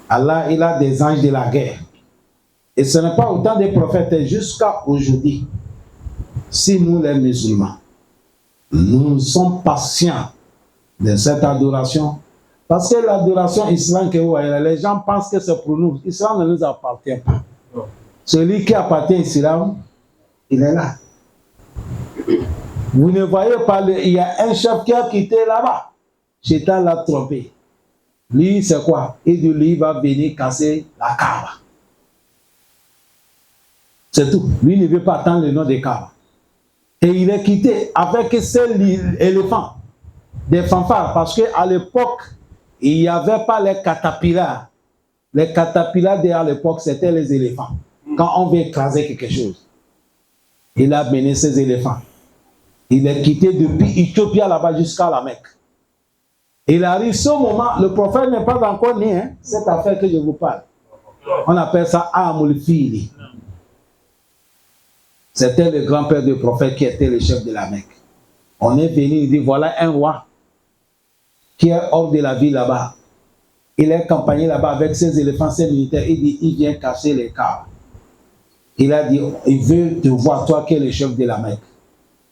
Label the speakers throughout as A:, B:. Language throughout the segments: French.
A: Allah, il a des anges de la guerre. Et ce n'est pas autant des prophètes jusqu'à aujourd'hui. Si nous, les musulmans, nous sommes patients de cette adoration, parce que l'adoration islamique, les gens pensent que c'est pour nous. L'islam ne nous appartient pas. Celui qui appartient à l'islam, il est là. Vous ne voyez pas, il y a un chef qui a quitté là-bas. Shaitan l'a trompé. Lui, c'est quoi? Et de lui, il va venir casser la Kaaba. C'est tout. Lui ne veut pas attendre le nom de Kaaba. Et il est quitté avec ces éléphants, des fanfares, parce qu'à l'époque, il n'y avait pas les catapillars. Les catapillars à l'époque, c'était les éléphants. Quand on veut écraser quelque chose, il a mené ces éléphants. Il est quitté depuis Éthiopie là-bas jusqu'à la Mecque. Il arrive ce moment, le prophète n'est pas encore né, hein, cette affaire que je vous parle. On appelle ça Amul Fili. C'était le grand-père du prophète qui était le chef de la Mecque. On est venu, il dit, voilà un roi qui est hors de la ville là-bas. Il est campagné là-bas avec ses éléphants, ses militaires. Il dit, il vient casser les cas. Il a dit, il veut te voir, toi qui es le chef de la Mecque.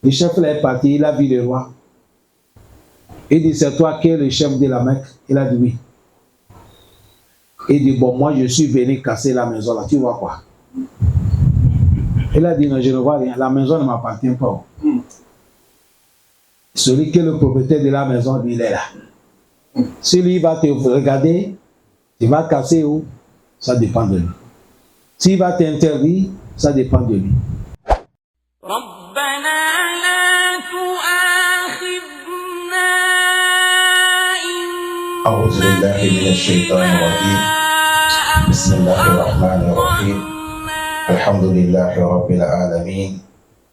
A: Le chef là est parti, il a vu le roi. Il dit, c'est toi qui es le chef de la Mecque. Il a dit oui. Il dit, bon, moi je suis venu casser la maison là, tu vois quoi? Il a dit, non, je ne vois rien, la maison ne m'appartient pas. Celui qui est le propriétaire de la maison, il est là. Si lui va te regarder, il va casser où? Ça dépend de lui. S'il va t'interdire, ça dépend de lui.
B: أعوذ بالله من الشيطان الرجيم بسم الله الرحمن الرحيم الحمد لله رب العالمين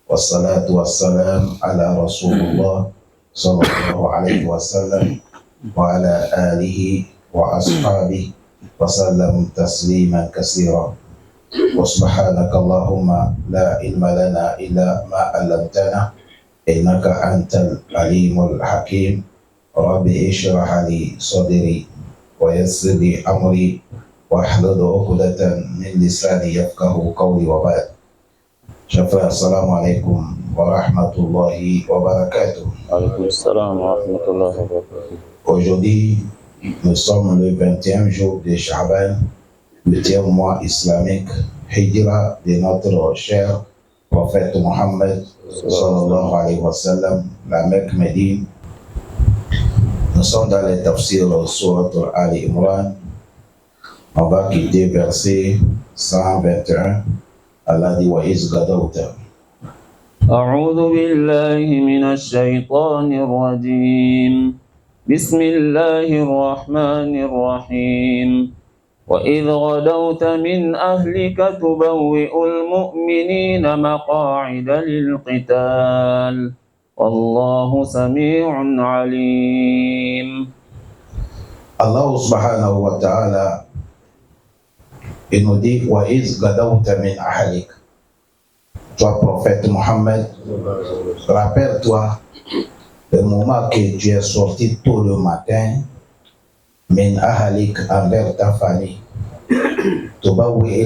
B: والصلاة والسلام على رسول الله صلى الله عليه وسلم وعلى آله وأصحابه وسلم تسليما كثيرا وسبحانك اللهم لا علم لنا إلا ما علمتنا إنك أنت العليم الحكيم رب اشرح لي صدري ويسر لي أمري واحلل عقدة من لساني يفقه قولي وبعد. شكرا السلام عليكم ورحمة الله وبركاته.
C: عليكم السلام ورحمة الله وبركاته.
B: Aujourd'hui, nous sommes le 20e jour de Sha'ban, le 8e mois islamique, Hijra de notre cher prophète Mohammed sallallahu alayhi wa sallam, la Mecque Médine. Nous sommes dans les tafsirs Surat Ali Imran. On va quitter verset 121. Allah dit wa iz gadawta.
C: أعوذ بالله من الشيطان الرجيم بسم الله الرحمن الرحيم وإذ غدوت من أهلك تبوئ المؤمنين مقاعد للقتال والله سميع عليم.
B: Allah subhanahu wa ta'ala, il nous dit wa iz gadawta min ahlik. Toi, prophète Mohammed, rappelle-toi le moment que tu es sorti tôt le matin, min ahlik, envers ta famille. Tubawwi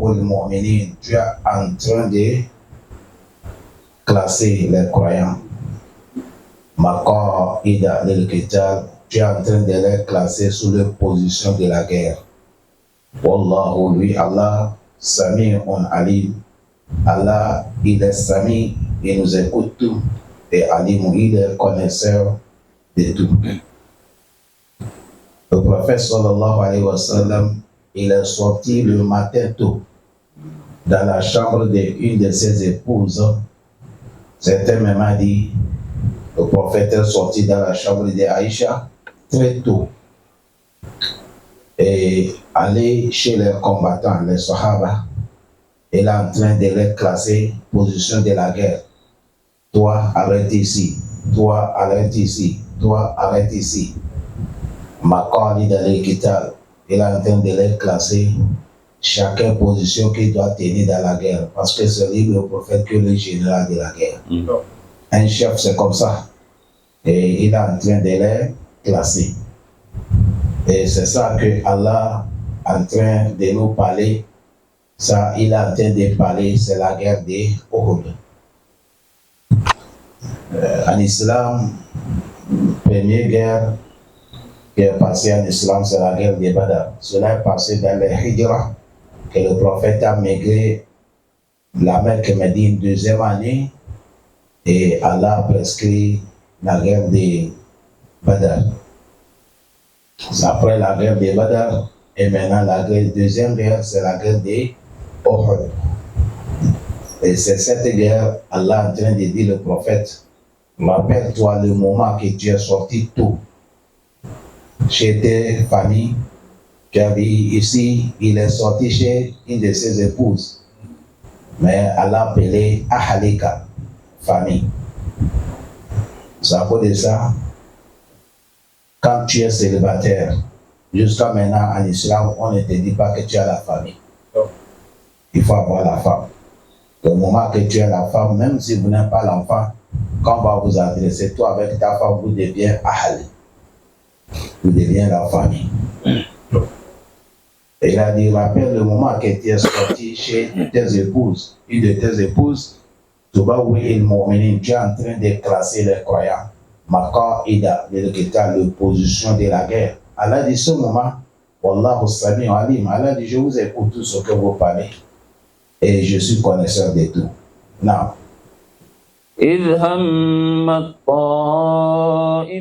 B: al-mu'minin, tu es en train de classer les croyants. Maqa'ida lil-qital, tu es en train de les classer sous leur position de la guerre. Wallahu, lui, Allah, Sami'un Alim. Allah, il est Sami, il nous écoute tout. Et Alim, il est connaisseur de tout. Le prophète sallallahu alayhi wa sallam, il est sorti le matin tôt dans la chambre d'une de ses épouses. Certains même dit, le prophète est sorti dans la chambre d'Aïcha très tôt et aller chez les combattants, les Sahaba. Il est en train de les classer position de la guerre. Toi, arrête ici. Toi, arrête ici. Toi, arrête ici. Maqa'id al-qital. Il est en train de les classer chacun position qu'il doit tenir dans la guerre. Parce que c'est lui le prophète que le général de la guerre. Un chef, c'est comme ça. Et il est en train de les classer. Et c'est ça que Allah est en train de nous parler. Ça, il est en train de parler, c'est la guerre des Uhud. En islam, première guerre qui est passée en islam, c'est la guerre des Badr. Cela est passé dans les Hijra, que le prophète a migré la Mecque Médine deuxième année, et Allah a prescrit la guerre des Badr. C'est après la guerre des Badr, et maintenant la deuxième guerre, c'est la guerre des Uhud. Et c'est cette guerre, Allah est en train de dire le prophète, rappelle-toi le moment que tu es sorti tôt chez tes familles. Tu as vu ici, il est sorti chez une de ses épouses. Mais Allah appelé Ahalika, famille. C'est à cause de ça, quand tu es célibataire, jusqu'à maintenant en islam, on ne te dit pas que tu as la famille. Il faut avoir la femme. Au moment que tu as la femme, même si vous n'avez pas l'enfant, quand on va vous adresser, toi avec ta femme, vous devenez Ahali. Vous devenez la famille. Et il a dit, rappelle le moment que tu es sorti chez tes épouses, une de tes épouses, tu vas où il mu'minin, tu es en train de classer les croyants. Maka Ida, l'opposition de la guerre. Allah dit ce moment, Wallahu Sami'un Alim. Allah dit, je vous écoute tout ce que vous parlez et je suis connaisseur de tout. Non.
C: إذ همت طائفتان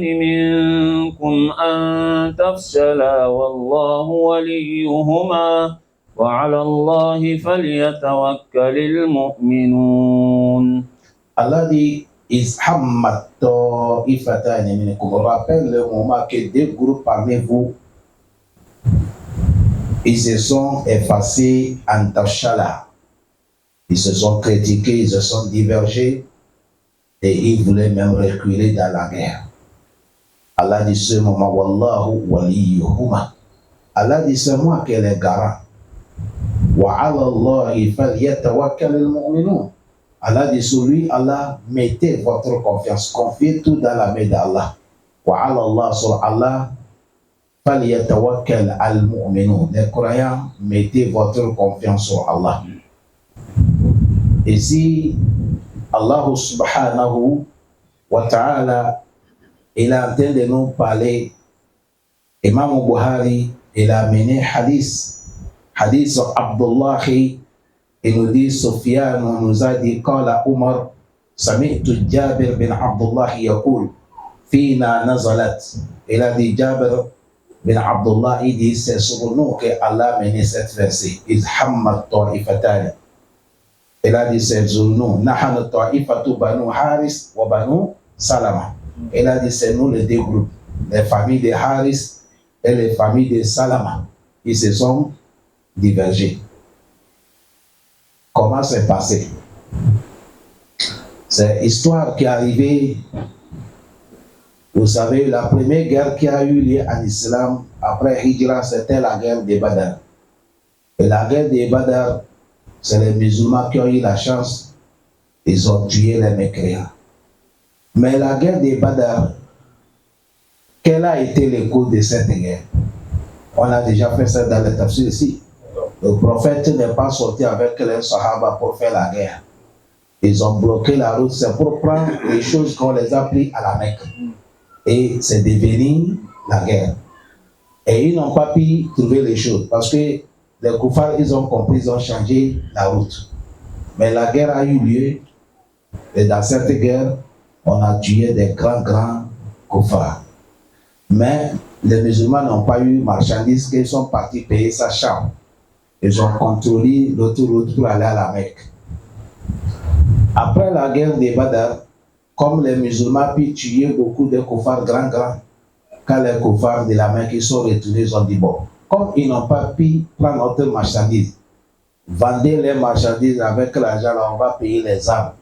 C: منكم أن تفشلا والله وليهما وعلى الله فليتوكل المؤمنون.
B: Allah dit, إذ همت طائفتان منكم. Rappelle le moment que deux groupes parmi vous, ils se sont effacés en tafshala. Ils se sont critiqués, ils se sont divergés et ils voulaient même reculer dans la guerre. Allah dit ce moment, Wallahu waliyuhuma. Allah dit c'est moi qui est le garant. Wa ala Allahi falyatawakkal al-mu'minun. Allah dit sur lui, Allah, mettez votre confiance, confiez tout dans la main d'Allah. Wa ala Allah, sur Allah, falyatawakkal al-mu'minun. Les croyants, mettez votre confiance sur Allah. Et si Allah subhanahu wa ta'ala, il est en train de nous parler, Imam Buhari, il a amené hadith Abdullah, il nous dit, Sufyan nous a dit, Qala Umar, Sami'tu Jabir bin Abdullah yaqul, Fina nazalat. Il a dit, Jabir bin Abdullah, il dit, c'est sur nous que Allah a mené cette verset, Iz hammat ta'ifatani. Il a dit, c'est nous, Nahanu ta'ifatu banu Haris wa banu Salama. Il a dit, c'est nous les deux groupes, les familles de Haris et les familles de Salama. Ils se sont divergés. Comment c'est passé? C'est l'histoire qui est arrivée. Vous savez, la première guerre qui a eu lieu en islam après Hijra, c'était la guerre des Badr. Et la guerre des Badr, c'est les musulmans qui ont eu la chance, ils ont tué les mécréants. Mais la guerre des Badr, quel a été le cours de cette guerre? On a déjà fait ça dans le tafsir ici. Le prophète n'est pas sorti avec les Sahaba pour faire la guerre. Ils ont bloqué la route, c'est pour prendre les choses qu'on les a pris à la Mecque. Et c'est devenu la guerre. Et ils n'ont pas pu trouver les choses parce que les koufars, ils ont compris, ils ont changé la route. Mais la guerre a eu lieu. Et dans cette guerre, on a tué des grands koufars. Mais les musulmans n'ont pas eu marchandises qu'ils sont partis payer sa chambre. Ils ont contrôlé l'autoroute pour aller à la Mecque. Après la guerre des Badr, comme les musulmans pu tuer beaucoup de koufars grands, quand les koufars de la Mecque ils sont retournés, ils ont dit bon, comme ils n'ont pas pu prendre notre marchandise, vendez les marchandises avec l'argent, on va payer les armes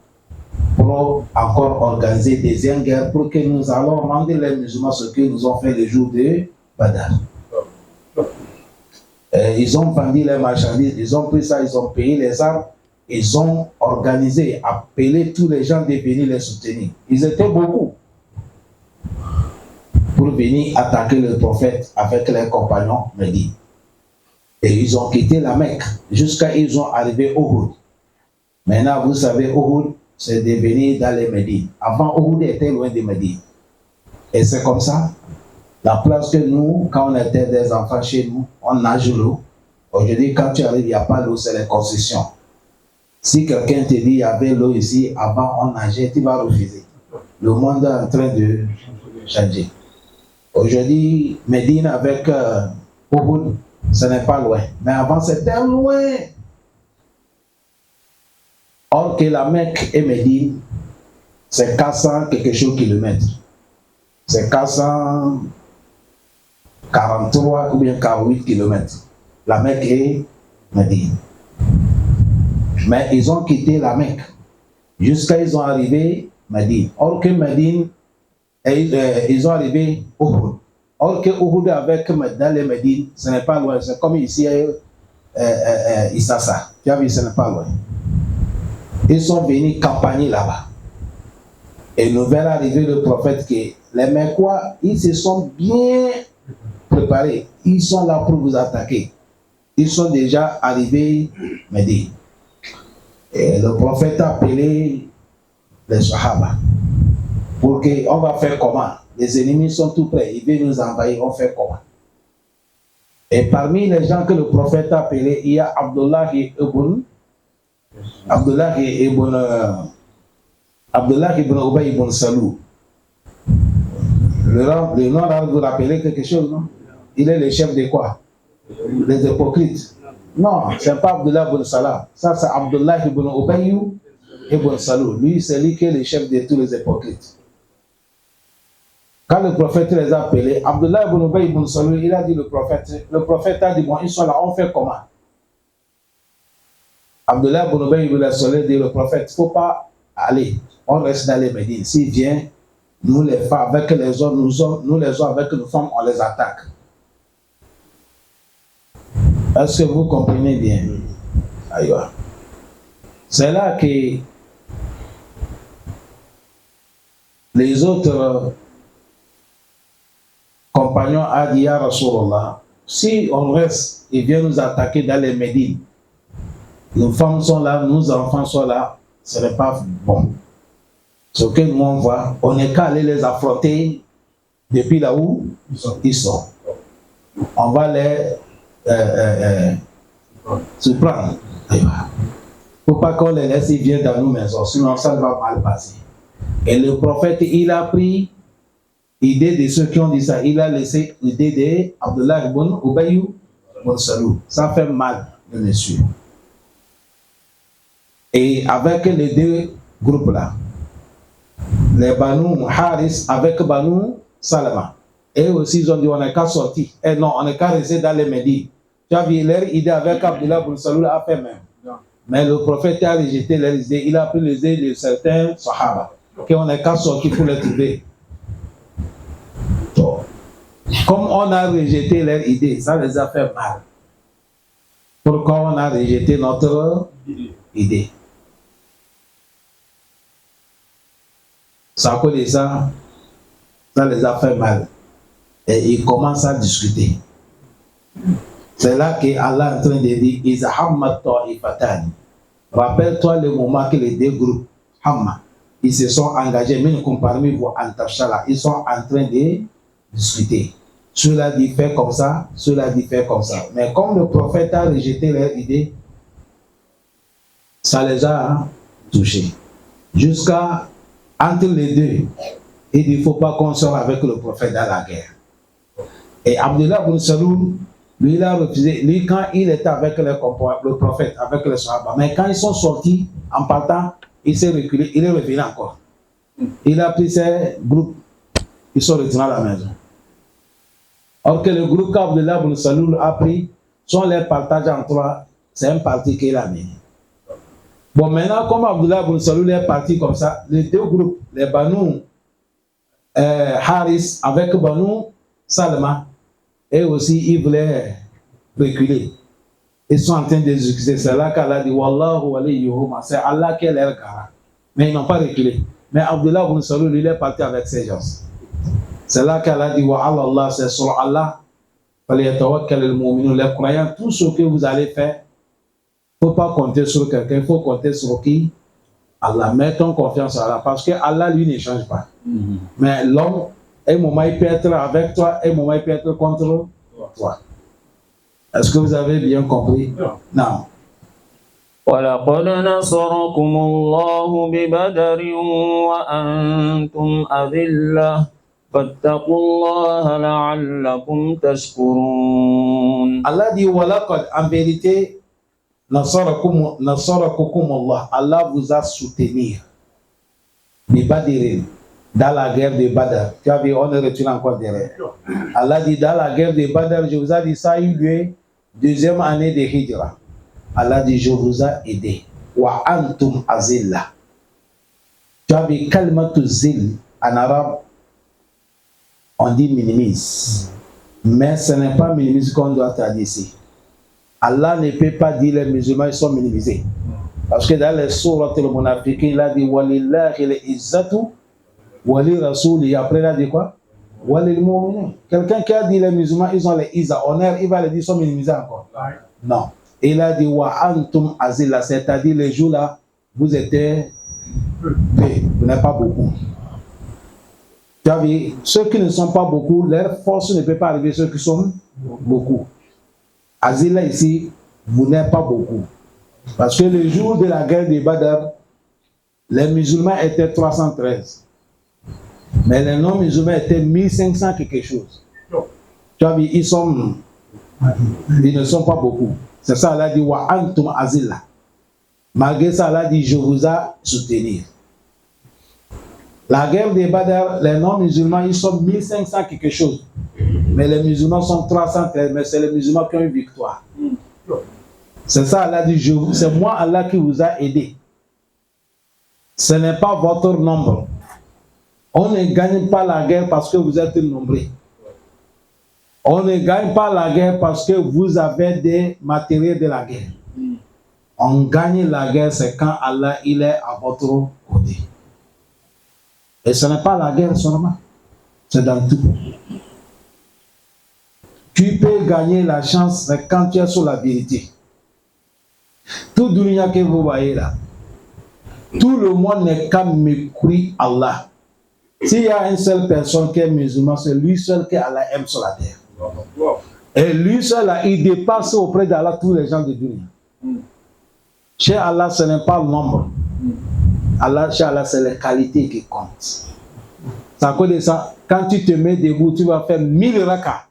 B: pour encore organiser des deuxième guerre pour que nous allons rendre les musulmans ce qu'ils nous ont fait le jour de Badr. Ils ont vendu les marchandises, ils ont pris ça, ils ont payé les armes, ils ont organisé, appelé tous les gens de venir les soutenir. Ils étaient beaucoup. pour venir attaquer le prophète avec leurs compagnons médine. Et ils ont quitté la Mecque jusqu'à ils ont arrivé au Uhud. Maintenant, vous savez, Uhud, c'est devenu dans les Médines. Avant, Uhud était loin des Médines. Et c'est comme ça, la place que nous, quand on était des enfants chez nous, on nage l'eau. Aujourd'hui, quand tu arrives, il n'y a pas l'eau, c'est les concessions. Si quelqu'un te dit il y avait l'eau ici, avant on nageait, tu vas refuser. Le monde est en train de changer. Aujourd'hui, Médine avec Uhud, ce n'est pas loin. Mais avant, c'était loin. Or que la Mecque et Médine, c'est 400 quelque chose kilomètres. C'est 443 ou bien 48 kilomètres. La Mecque et Médine. Mais ils ont quitté la Mecque jusqu'à ils ont arrivé Médine. Or que Médine, ils ont arrivé Uhud. Or que Uhud avec dans les Médines, ce n'est pas loin. C'est comme ici, Issassa. Tu as vu, ce n'est pas loin. Ils sont venus campagner là-bas. Et nouvelle arrivée du prophète que les Mecquois, ils se sont bien préparés. Ils sont là pour vous attaquer. Ils sont déjà arrivés Médine. Et le prophète a appelé les Sahaba pour qu'on va faire comment? Les ennemis sont tout prêts, ils veulent nous envahir, on fait comment? Et parmi les gens que le prophète a appelés, il y a Abdullah ibn Ubay ibn Salul. Le nom là, vous rappelez quelque chose, non? Il est le chef de quoi? Les hypocrites. Non, ce n'est pas Abdullah ibn Salam. Ça, c'est Abdullah ibn Ubay ibn Salul. Lui, c'est lui qui est le chef de tous les hypocrites. Quand le prophète les a appelés, Abdullah ibn Ubay ibn Salul, il a dit le prophète a dit, bon, ils sont là, on fait comment? Abdullah ibn Ubay ibn Salul dit, le prophète, il ne faut pas aller, on reste dans les Médines. S'il vient, nous les femmes, avec les hommes, nous les hommes avec nos femmes, on les attaque. Est-ce que vous comprenez bien? Aïwa. C'est là que les autres compagnons ont dit à Rasulallah, si on reste, ils viennent nous attaquer dans les Médines. Nos femmes sont là, nos enfants sont là, ce n'est pas bon. Ce que nous on voit, on n'est qu'à aller les affronter depuis là où ils sont. On va les se prendre. Il ne faut pas qu'on les laisse, ils viennent dans nos maisons, sinon ça va mal passer. Et le prophète, il a pris l'idée de ceux qui ont dit ça, il a laissé l'idée d'Abdullah ibn Ubay ibn Salul. Ça fait mal, le monsieur. Et avec les deux groupes-là, les Banu Haris avec Banu Salama, et aussi ils ont dit on n'est qu'à sortir. Et non, on n'est qu'à rester dans les Médines. Tu as vu leur idée avec Abdullah ibn Salul a fait même. Mais le prophète a rejeté leur idée, il a pris les idées de certains Sahaba, qu'on n'est qu'à sortir pour les trouver. Donc, comme on a rejeté leur idée, ça les a fait mal. Pourquoi on a rejeté notre idée? Ça à cause de ça, ça les a fait mal. Et ils commencent à discuter. C'est là que Allah est en train de dire Izhamma ta'ifatan. Rappelle-toi le moment que les deux groupes, Hamma, ils se sont engagés, même comme parmi vous, Antafshala, ils sont en train de discuter. Cela dit fait comme ça, cela dit fait comme ça. Mais comme le prophète a rejeté leur idée, ça les a touchés. Jusqu'à entre les deux, il dit il ne faut pas qu'on sorte avec le prophète dans la guerre. Et Abdullah ibn Salul, lui, il a refusé. Lui, quand il était avec le prophète, avec les Sahaba, mais quand ils sont sortis, en partant, il s'est reculé, il est revenu encore. Il a pris ses groupes, ils sont retenus à la maison. Or que le groupe qu'Abdullah ibn Salul a pris, sont les partagés en trois, c'est un parti qu'il a mené. Bon, maintenant, comme Abdullah ibn Salul est parti comme ça, les deux groupes, les Banu Haris avec Banu Salma, et aussi ils voulaient reculer. Ils sont en train de discuter. C'est là qu'Allah dit Wallahu waliyuhuma. C'est Allah qui est leur garant. Mais ils n'ont pas reculé. Mais Abdullah ibn Salul, il est parti avec ses gens.
A: C'est là qu'Allah dit wa Allah, c'est sur Allah. Les croyants, tout ce que vous allez faire, il ne faut pas compter sur quelqu'un, il faut compter sur qui? Allah. Mettons confiance en Allah, parce que Allah, lui, ne change pas. Mais l'homme, un moment, il peut être avec toi, un moment, il peut être contre toi. Est-ce que vous avez bien compris? Non.
C: ولقد نصركم الله ببدر وأنتم أذلة فاتقوا الله لعلكم تشكرون.
A: Allah dit walaqad, en vérité, nasarakum Allah. Allah vous a soutenu. Bibadirin, dans la guerre de Badr. Tu as vu, on est retourné encore derrière. Allah dit dans la guerre de Badr, je vous ai dit ça a eu lieu, deuxième année de Hijra. Allah dit je vous ai aidé. Wa antum azilla. Tu as vu kalmatu zil en arabe, on dit minimise. Mais ce n'est pas minimise qu'on doit traduire ici. Allah ne peut pas dire les musulmans ils sont minimisés. Parce que dans les sourates le munafiqin, il a dit walillahi al-izzatu wali rasuli. Après il a dit quoi? Walil mu'minin. Quelqu'un qui a dit les musulmans ils ont les izza, honneur, il va les dire ils sont minimisés encore. Non. Il a dit wa antum azilla, c'est-à-dire les jours là, vous étiez peu, vous n'êtes pas beaucoup. Tu as vu, ceux qui ne sont pas beaucoup, leur force ne peut pas arriver ceux qui sont beaucoup. Azilla ici, vous n'êtes pas beaucoup. Parce que le jour de la guerre de Badr, les musulmans étaient 313. Mais les non-musulmans étaient 1500 quelque chose. Tu as vu, ils ne sont pas beaucoup. C'est ça, Allah dit wa antum azilla. Malgré ça, Allah dit je vous ai soutenu. La guerre de Badr, les non-musulmans, ils sont 1500 quelque chose. Mais les musulmans sont 313, mais c'est les musulmans qui ont une victoire. C'est ça, Allah dit, c'est moi, Allah, qui vous a aidé. Ce n'est pas votre nombre. On ne gagne pas la guerre parce que vous êtes nombreux. On ne gagne pas la guerre parce que vous avez des matériels de la guerre. On gagne la guerre, c'est quand Allah, il est à votre côté. Et ce n'est pas la guerre seulement, c'est dans tout. Tu peux gagner la chance quand tu es sur la vérité. Tout dunya que vous voyez là, tout le monde n'est qu'à mécourir Allah. S'il y a une seule personne qui est musulman, c'est lui seul que Allah aime sur la terre. Et lui seul, là, il dépasse auprès d'Allah tous les gens de dunya. Chez Allah, ce n'est pas le nombre. Allah, chez Allah, c'est les qualités qui comptent. C'est à cause de ça, quand tu te mets debout, tu vas faire 1000 rakas.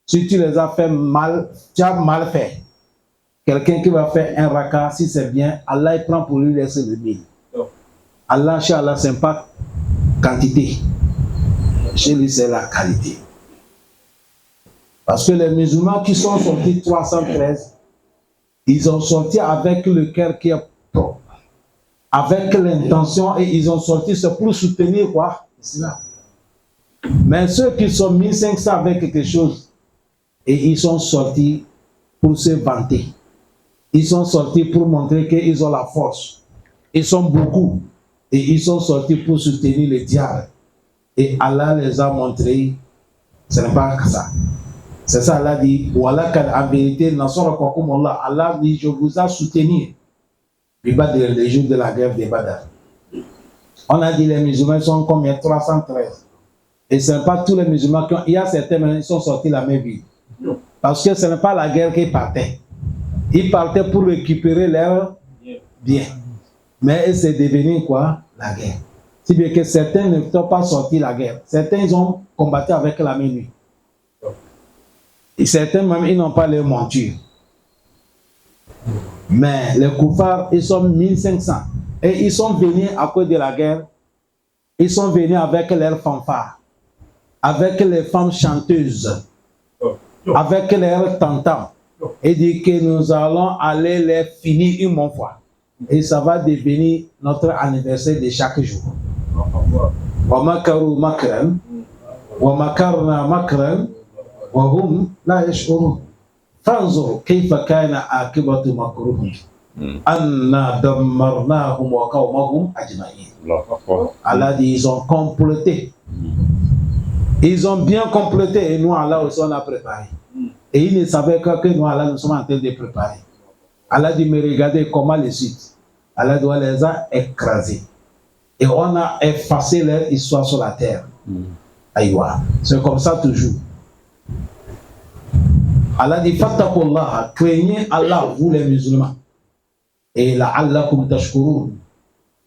A: Si tu les as fait mal, tu as mal fait. Quelqu'un qui va faire un raka, si c'est bien, Allah il prend pour lui laisser le 1000. Allah, chez Allah, ce n'est pas quantité. Chez lui, c'est la qualité. Parce que les musulmans qui sont sortis 313, ils ont sorti avec le cœur qui est propre, avec l'intention, et ils ont sorti, c'est pour soutenir quoi? Cela. Mais ceux qui sont 1500 avec quelque chose, et ils sont sortis pour se vanter. Ils sont sortis pour montrer qu'ils ont la force. Ils sont beaucoup. Et ils sont sortis pour soutenir le diable. Et Allah les a montrés, ce n'est pas ça. C'est ça, Allah dit, voilà qu'en vérité, Allah dit, je vous ai soutenu. Les jours de la guerre de Badr. On a dit les musulmans sont combien? 313. Et ce n'est pas tous les musulmans qui ont. Il y a certains, ils sont sortis la même ville. Parce que ce n'est pas la guerre qu'ils partaient. Ils partaient pour récupérer leurs biens. Mais c'est devenu quoi? La guerre. Si bien que certains ne sont pas sortis la guerre. Certains, ils ont combattu avec la même nuit. Et certains même, ils n'ont pas les montures. Mais les koufars, ils sont 1500. Et ils sont venus à cause de la guerre. Ils sont venus avec leurs fanfares. Avec les femmes chanteuses. Avec leurs tantams. Et dit que nous allons aller les finir une bonne fois. Et ça va devenir notre anniversaire de chaque jour. Wa makaru makran. Wa makarna makran. Wa hum la yash'urun. Fanzur kayfa kana akibatu makruhum. Anna dammarnahum wa qawmahum ajma'in. Allah dit ils ont comploté. Ils ont bien complété et nous, Allah aussi, on a préparé. Et ils ne savaient que nous, Allah, nous sommes en train de préparer. Allah dit, mais regardez comment les suites. Allah doit les a écrasés. Et on a effacé leur histoire sur la terre. Aïwa. C'est comme ça toujours. Allah dit, fattakullah, craignez Allah, vous les musulmans. Et la'allakum tashkurun.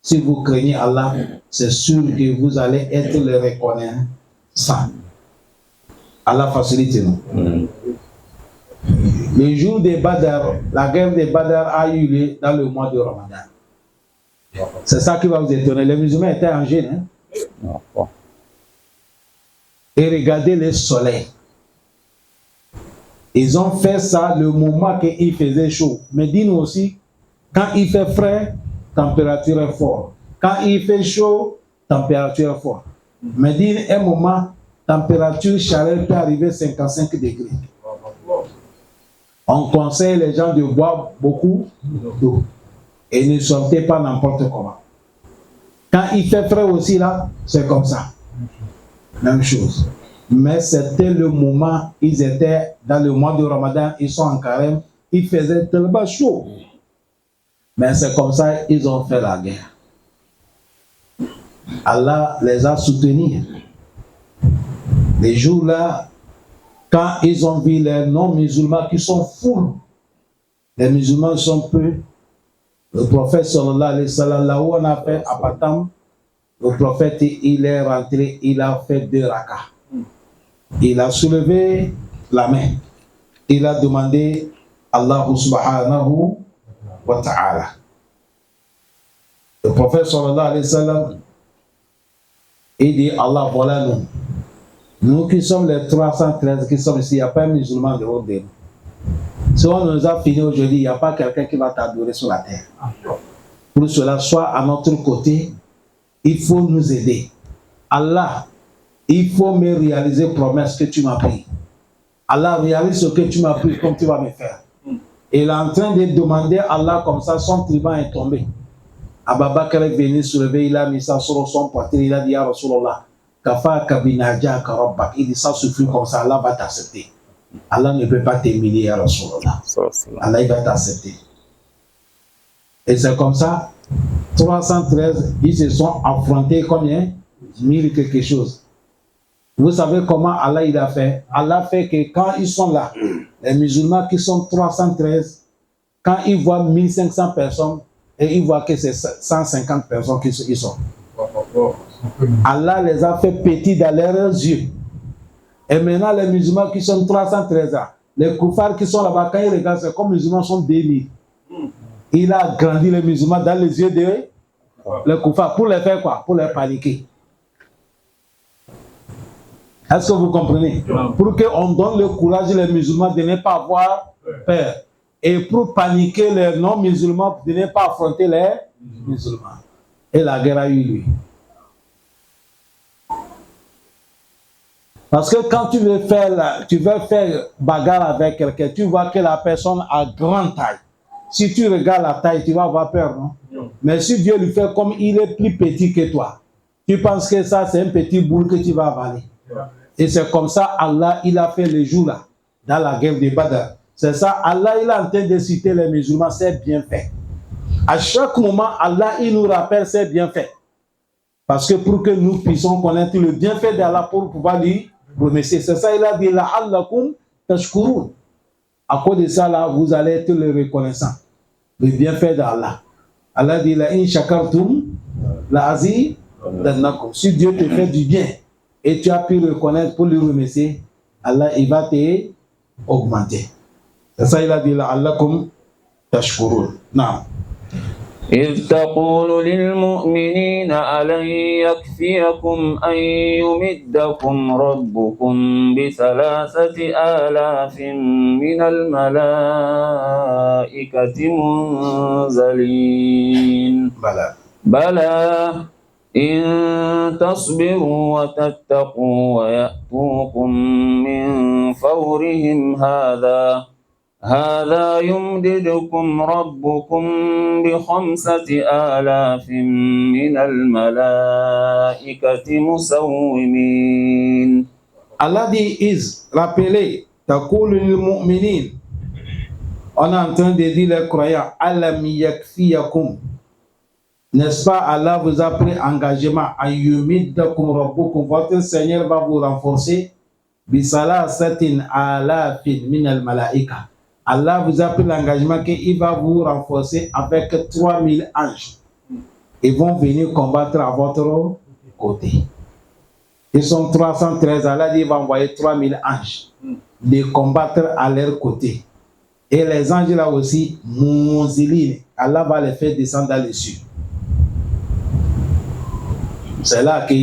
A: Si vous craignez Allah, c'est sûr que vous allez être le reconnaissant. Allah facilite nous. Le jour des Badr, la guerre des Badr a eu lieu dans le mois de Ramadan. C'est ça qui va vous étonner. Les musulmans étaient en jeûne. Et regardez le soleil. Ils ont fait ça le moment qu'il faisait chaud. Mais dis-nous aussi, quand il fait frais, température est forte. Quand il fait chaud, température est forte. Mais dis un moment, température chaleur peut arriver à 55 degrés. On conseille les gens de boire beaucoup d'eau. Et ne sortez pas n'importe comment. Quand il fait frais aussi là, c'est comme ça. Même chose. Mais c'était le moment, ils étaient dans le mois de Ramadan, ils sont en carême, il faisait tellement chaud. Mais c'est comme ça ils ont fait la guerre. Allah les a soutenus. Les jours-là, quand ils ont vu les non-musulmans qui sont fous, les musulmans sont peu. Le prophète sallallahu alayhi wa sallam, là où on a fait Apatam, le prophète il est rentré, il a fait 2 rakas. Il a soulevé la main. Il a demandé Allah subhanahu wa ta'ala. Le prophète sallallahu alayhi wa sallam, il dit Allah, voilà nous. Nous qui sommes les 313 qui sommes ici, il n'y a pas un musulman de haut de nous. Si on nous a fini aujourd'hui, il n'y a pas quelqu'un qui va t'adorer sur la terre. Pour cela, soit à notre côté, il faut nous aider. Allah, il faut me réaliser la promesse que tu m'as pris. Allah, réalise ce que tu m'as pris comme tu vas me faire. Et il est en train de demander à Allah comme ça, son tribun est tombé. Ababakar est venu soulever, il a mis ça sur son poitrine, il a dit ya Rasulallah, Kafa kabinaja karabak, il dit ça suffit comme ça, Allah va t'accepter. Allah ne peut pas t'humilier, ya Rasulallah. Allah il va t'accepter. Et c'est comme ça, 313, ils se sont affrontés combien? 1000 quelque chose. Vous savez comment Allah il a fait? Allah fait que quand ils sont là, les musulmans qui sont 313, quand ils voient 1500 personnes, et ils voient que c'est 150 personnes qui sont. Allah les a fait petits dans leurs yeux. Et maintenant, les musulmans qui sont 313 ans, les koufars qui sont là-bas, quand ils regardent, c'est comme les musulmans sont 2000. Il a agrandi les musulmans dans les yeux de les koufars. Pour les faire quoi? Pour les paniquer. Est-ce que vous comprenez? Pour qu'on donne le courage les musulmans de ne pas avoir peur. Et pour paniquer les non-musulmans, de ne pas affronter les musulmans. Et la guerre a eu lieu. Parce que quand tu veux faire bagarre avec quelqu'un, tu vois que la personne a grande taille. Si tu regardes la taille, tu vas avoir peur, non? Mais si Dieu lui fait comme il est plus petit que toi, tu penses que ça c'est un petit boule que tu vas avaler. Et c'est comme ça Allah il a fait le jour là, dans la guerre de Badr. C'est ça, Allah il est en train de citer les musulmans, c'est bien fait. À chaque moment, Allah il nous rappelle c'est bien fait. Parce que pour que nous puissions connaître le bienfait d'Allah pour pouvoir lui remercier. C'est ça, il a dit la'allakum tashkurun. À cause de ça là, vous allez être le reconnaissant. Le bienfait d'Allah. Allah dit la in shakartum la azidannakum. Si Dieu te fait du bien et tu as pu reconnaître pour lui remercier, Allah il va te augmenter. C'est ça, il a dit la'allakum tashkurun. Non.
C: إذ تقول للمؤمنين ألن يكفيكم أن يمدكم ربكم ب3,000 من الملائكة منزلين بلى إن تصبروا وتتقوا ويأتوكم من فورهم هذا يمددكم ربكم ب5,000 من الملائكة مسومين
A: Allah dit is, rappelez, taqulu lil mu'minin. On est en train de dire les croyants, alam yakfiyakum. N'est-ce pas, Allah vous a pris engagement à yumiddakum rabbukum. Votre Seigneur va vous renforcer. Bisalasatin alafin min al malaika. Allah vous a pris l'engagement qu'il va vous renforcer avec 3000 anges. Ils vont venir combattre à votre côté. Ils sont 313. Allah dit qu'il va envoyer 3000 anges de combattre à leur côté. Et les anges là aussi, munzilin, Allah va les faire descendre dans les cieux. C'est là que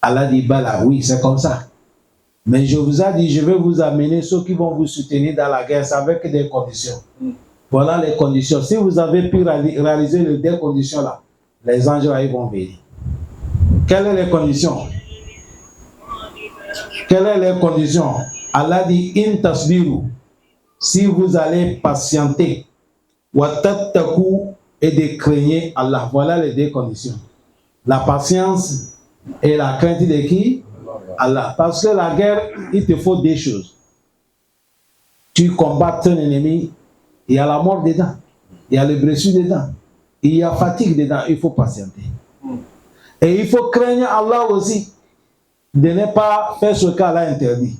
A: Allah dit, Bala, oui, c'est comme ça. Mais je vous ai dit, je vais vous amener ceux qui vont vous soutenir dans la guerre, c'est avec des conditions. Voilà les conditions. Si vous avez pu réaliser les deux conditions là, les anges là, ils vont venir. Quelles sont les conditions? Quelles sont les conditions? Allah dit, in tasbiru. Si vous allez patienter, wa tattaku, et de craigner Allah. Voilà les deux conditions. La patience et la crainte de qui? Allah. Parce que la guerre, il te faut deux choses. Tu combats ton ennemi, il y a la mort dedans, il y a les blessures dedans, il y a fatigue dedans, il faut patienter. Et il faut craindre Allah aussi, de ne pas faire ce qu'Allah interdit.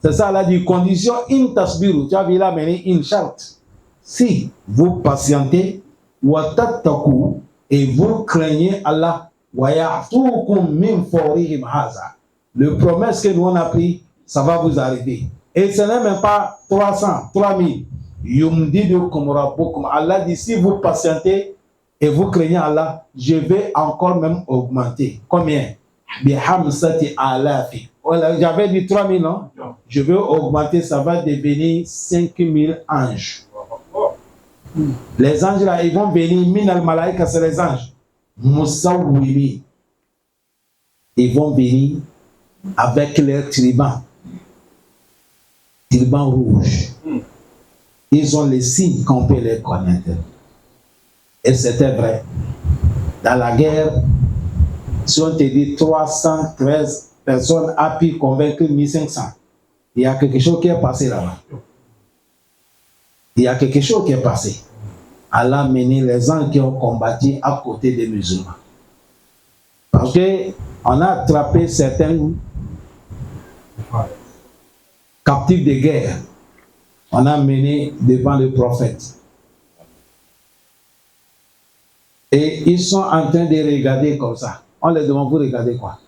A: C'est ça, Allah dit, condition in tasbiru, tu as vu là, mais in charte. Si vous patientez, wa tattaku, et vous craignez Allah, wa ya'tukum min fawrihim haza. Le promesse que nous on a pris, ça va vous arriver. Et ce n'est même pas 300, 3000. Yumdidukum rabbukum. Allah dit, si vous patientez et vous craignez Allah, je vais encore même augmenter. Combien? Bihamsati alafi. J'avais dit 3000, non? Je vais augmenter, ça va devenir 5000 anges. Les anges là, ils vont venir, min al malaika, c'est les anges. Musawwimi. Ils vont venir avec leur turban rouge. Ils ont les signes qu'on peut les connaître. Et c'était vrai. Dans la guerre, si on te dit 313 personnes a pu convaincre 1500, il y a quelque chose qui est passé là-bas. Il y a quelque chose qui est passé. Allah a mené les gens qui ont combattu à côté des musulmans. Parce qu'on a attrapé certains captifs de guerre. On a mené devant le prophète. Et ils sont en train de regarder comme ça. On les demande, vous regardez quoi?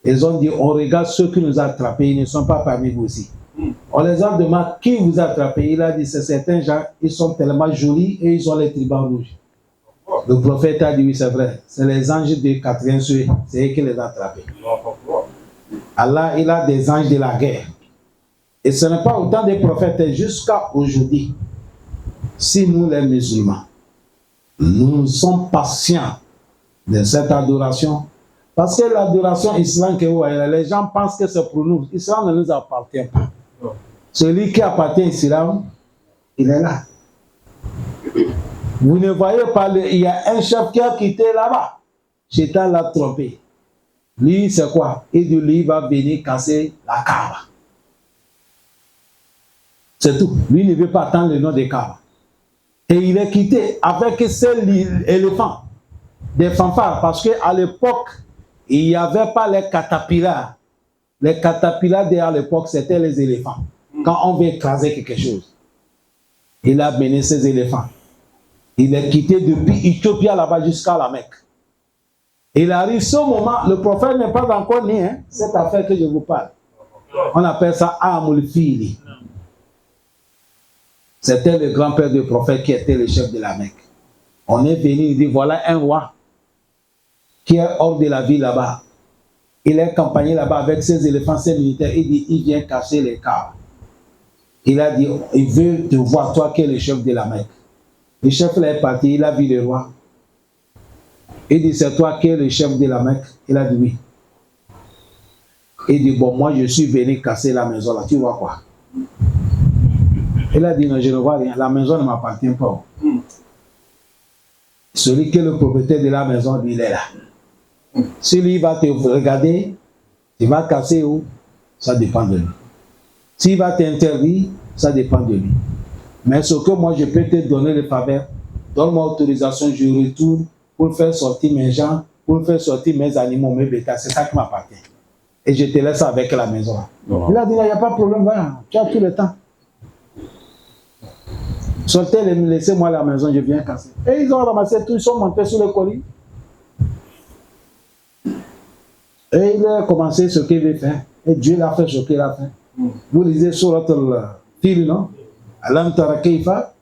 A: Ils ont dit, on regarde ceux qui nous ont attrapés, ils ne sont pas parmi vous aussi. On les a demandé, qui vous a attrapé? Il a dit, c'est certains gens, ils sont tellement jolis et ils ont les tribans rouges. Le prophète a dit, oui, c'est vrai. C'est les anges de Catherine Sué, c'est eux qui les ont attrapés. Allah, il a des anges de la guerre. Et ce n'est pas autant des prophètes jusqu'à aujourd'hui. Si nous, les musulmans, nous sommes patients de cette adoration, parce que l'adoration islamique, les gens pensent que c'est pour nous. L'islam ne nous appartient pas. Celui qui appartient à l'islam, il est là. Vous ne voyez pas, il y a un chef qui a quitté là-bas. Shaitan l'a trompé. Lui, c'est quoi? Et de lui, il va venir casser la Kaaba. C'est tout. Lui ne veut pas attendre le nom de Kaaba. Et il est quitté avec ces éléphants, des fanfares, parce qu'à l'époque, il n'y avait pas les catapillars. Les catapillars à l'époque, c'était les éléphants. Quand on veut écraser quelque chose, il a mené ses éléphants. Il est quitté depuis Éthiopie là-bas jusqu'à la Mecque. Il arrive ce moment, le prophète n'est pas encore né, hein, cette affaire que je vous parle. On appelle ça Amul Fili. C'était le grand-père du prophète qui était le chef de la Mecque. On est venu, il dit, voilà un roi qui est hors de la ville là-bas. Il est campagné là-bas avec ses éléphants, ses militaires. Il dit, il vient casser les cas. Il a dit, il veut te voir, toi qui es le chef de la Mecque. Le chef là est parti, il a vu le roi. Il dit, c'est toi qui es le chef de la Mecque. Il a dit, oui. Il dit, bon, moi je suis venu casser la maison là, tu vois quoi? Il a dit, non, je ne vois rien, la maison ne m'appartient pas. Celui qui est le propriétaire de la maison, il est là. Si lui va te regarder, il va casser où? ça dépend de lui. S'il va t'interdire, ça dépend de lui. Mais ce que moi je peux te donner le faveur, donne-moi autorisation, je retourne pour faire sortir mes gens, pour faire sortir mes animaux, mes bétails, c'est ça qui m'appartient. Et je te laisse avec la maison. Il a dit, il n'y a pas de problème, voilà, tu as tout le temps. Sortez, laissez-moi la maison, je viens casser. Et ils ont ramassé tout, ils sont montés sur le colis. Et il a commencé ce qu'il veut faire. Et Dieu l'a fait ce qu'il a fait. Vous lisez sur votre fil, non? Alam tara kayfa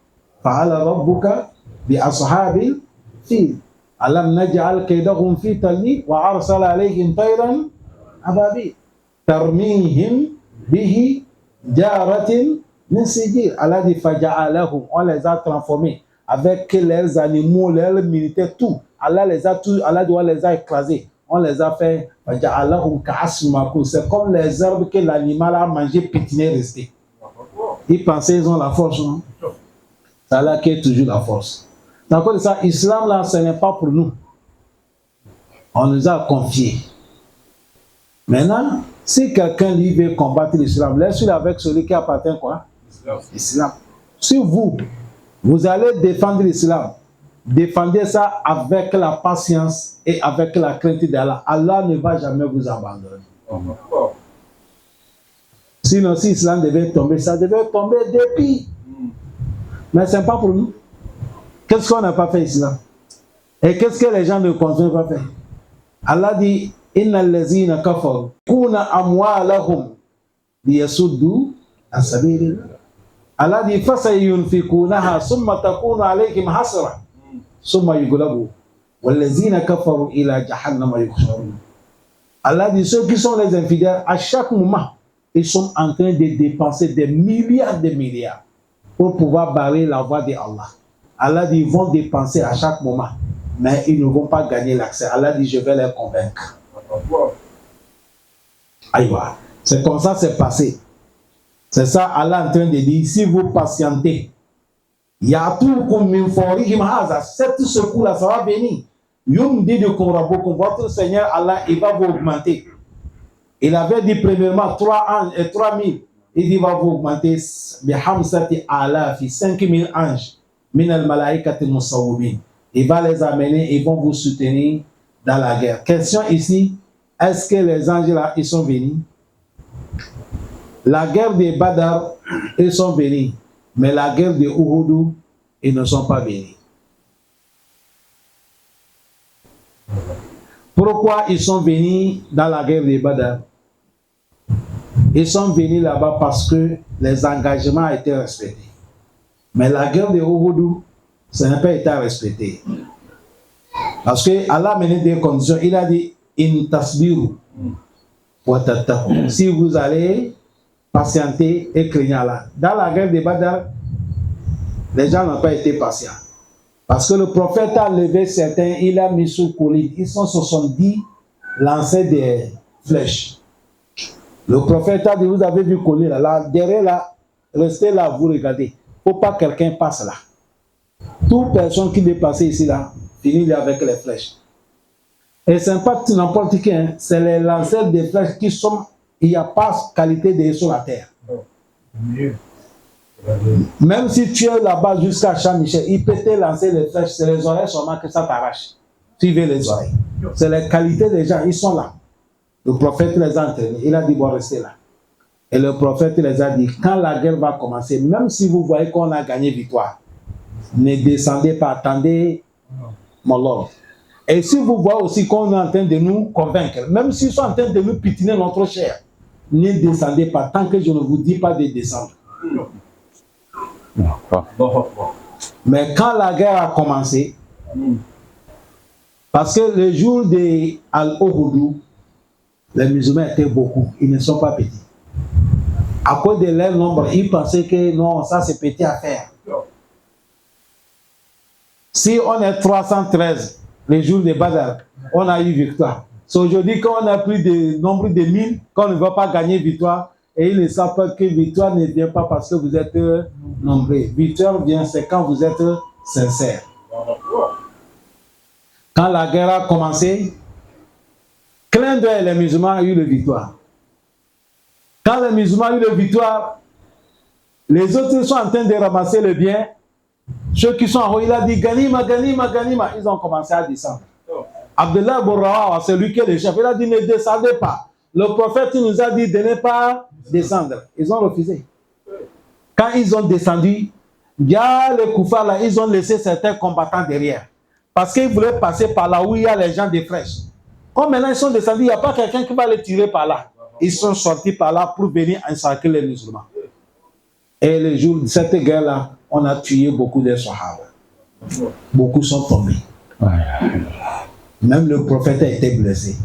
A: fa'ala rabbuka bi ashabil fil. Alam naj'al kaydahum fi tadlil wa arsala alayhim tayran ababil tarmihim bihi jaratin min sijil. Allah dit faja'alahum, on les a transformés avec leurs animaux, leurs militaires, tout. Allah les a tous, Allah doit les a écrasés. On les a fait faja'alahum ka'asfin ma'kul. C'est comme les herbes que l'animal a mangé, pétiné, resté. Ils pensaient qu'ils ont la force, non? C'est Allah qui est toujours la force. Donc, ça, l'islam, là, ce n'est pas pour nous. On nous a confié. Maintenant, si quelqu'un lui veut combattre l'islam, laisse-le avec celui qui appartient quoi? L'islam. Si vous allez défendre l'islam, défendez ça avec la patience et avec la crainte d'Allah. Allah ne va jamais vous abandonner. Sinon, si l'islam devait tomber, ça devait tomber depuis. Mais ce n'est pas pour nous. Qu'est-ce qu'on n'a pas fait islam? Et qu'est-ce que les gens ne continuent pas faire? Allah dit, Inna allazina kafaru kuna amwalahum liyasuddu an sabilillah. Allah dit, fasayunfikunaha summa takunu alayhim hasra summa yughlabu wallazina kafaru ila jahannama yuhsharun. Allah dit, ceux qui sont les infidèles, à chaque moment, ils sont en train de dépenser des milliards de milliards pour pouvoir barrer la voie d'Allah. Allah dit, ils vont dépenser à chaque moment, mais ils ne vont pas gagner l'accès. Allah dit, je vais les convaincre. Aïwa. C'est comme ça c'est passé. C'est ça Allah est en train de dire, si vous patientez, cette secours-là, ça va venir. Votre Seigneur Allah, il va vous augmenter. Il avait dit premièrement 3 000. Il dit, il va vous augmenter 5 000 anges. Il va les amener, ils vont vous soutenir dans la guerre. Question ici, est-ce que les anges là, ils sont venus? La guerre de Badr, ils sont venus. Mais la guerre de Uhud, ils ne sont pas venus. Pourquoi ils sont venus dans la guerre de Badr? Ils sont venus là-bas parce que les engagements ont été respectés. Mais la guerre de Uhud, ça n'a pas été respecté. Parce que Allah a mené des conditions. Il a dit, in tasbiru wa tattaqu. Si vous allez patienter et craindre Allah. Dans la guerre de Badr, les gens n'ont pas été patients. Parce que le prophète a levé certains, il a mis sous colline. Ils sont 70 lancés des flèches. Le prophète a dit, vous avez vu colline là, derrière là, restez là, vous regardez. Il ne faut pas que quelqu'un passe là. Toute personne qui veut passer ici là, finit avec les flèches. Et ce n'est pas n'importe qui, hein. C'est les lanceurs des flèches qui sont, il n'y a pas qualité de sur la terre. Même si tu es là-bas jusqu'à Saint-Michel, il peut te lancer les flèches, c'est les oreilles seulement que ça t'arrache. Tu veux les oreilles. C'est la qualité des gens, ils sont là. Le prophète les a entraînés, il a dit bon, restez là. Et le prophète les a dit, quand la guerre va commencer, même si vous voyez qu'on a gagné victoire, ne descendez pas, attendez mon Lord. Et si vous voyez aussi qu'on est en train de nous convaincre, même s'ils sont en train de nous pitiner notre chair, ne descendez pas tant que je ne vous dis pas de descendre. Mais quand la guerre a commencé, parce que le jour de Al-Uhud, les musulmans étaient beaucoup, ils ne sont pas petits. À cause de leur nombre, ils pensaient que non, ça c'est petit à faire. Si on est 313, les jours de Badr, on a eu victoire. C'est aujourd'hui qu'on a plus de nombre de 1000, qu'on ne va pas gagner victoire. Et ils ne savent pas que victoire ne vient pas parce que vous êtes nombreux. Victoire vient, c'est quand vous êtes sincère. Quand la guerre a commencé, clin d'œil, les musulmans ont eu la victoire. Quand les musulmans ont eu la victoire, les autres sont en train de ramasser le bien. Ceux qui sont en haut, il a dit Ganima, Ganima, Ganima. Ils ont commencé à descendre. Abdullah Bourawa, c'est lui qui est le chef. Il a dit ne descendez pas. Le prophète nous a dit de ne pas descendre. Ils ont refusé. Quand ils ont descendu, il y a les koufars là, ils ont laissé certains combattants derrière. Parce qu'ils voulaient passer par là où il y a les gens des fraîches. Comme maintenant ils sont descendus, il n'y a pas quelqu'un qui va les tirer par là. Ils sont sortis par là pour venir encercler les musulmans. Et le jour de cette guerre-là, on a tué beaucoup de Sahaba. Beaucoup sont tombés. Même le prophète a été blessé.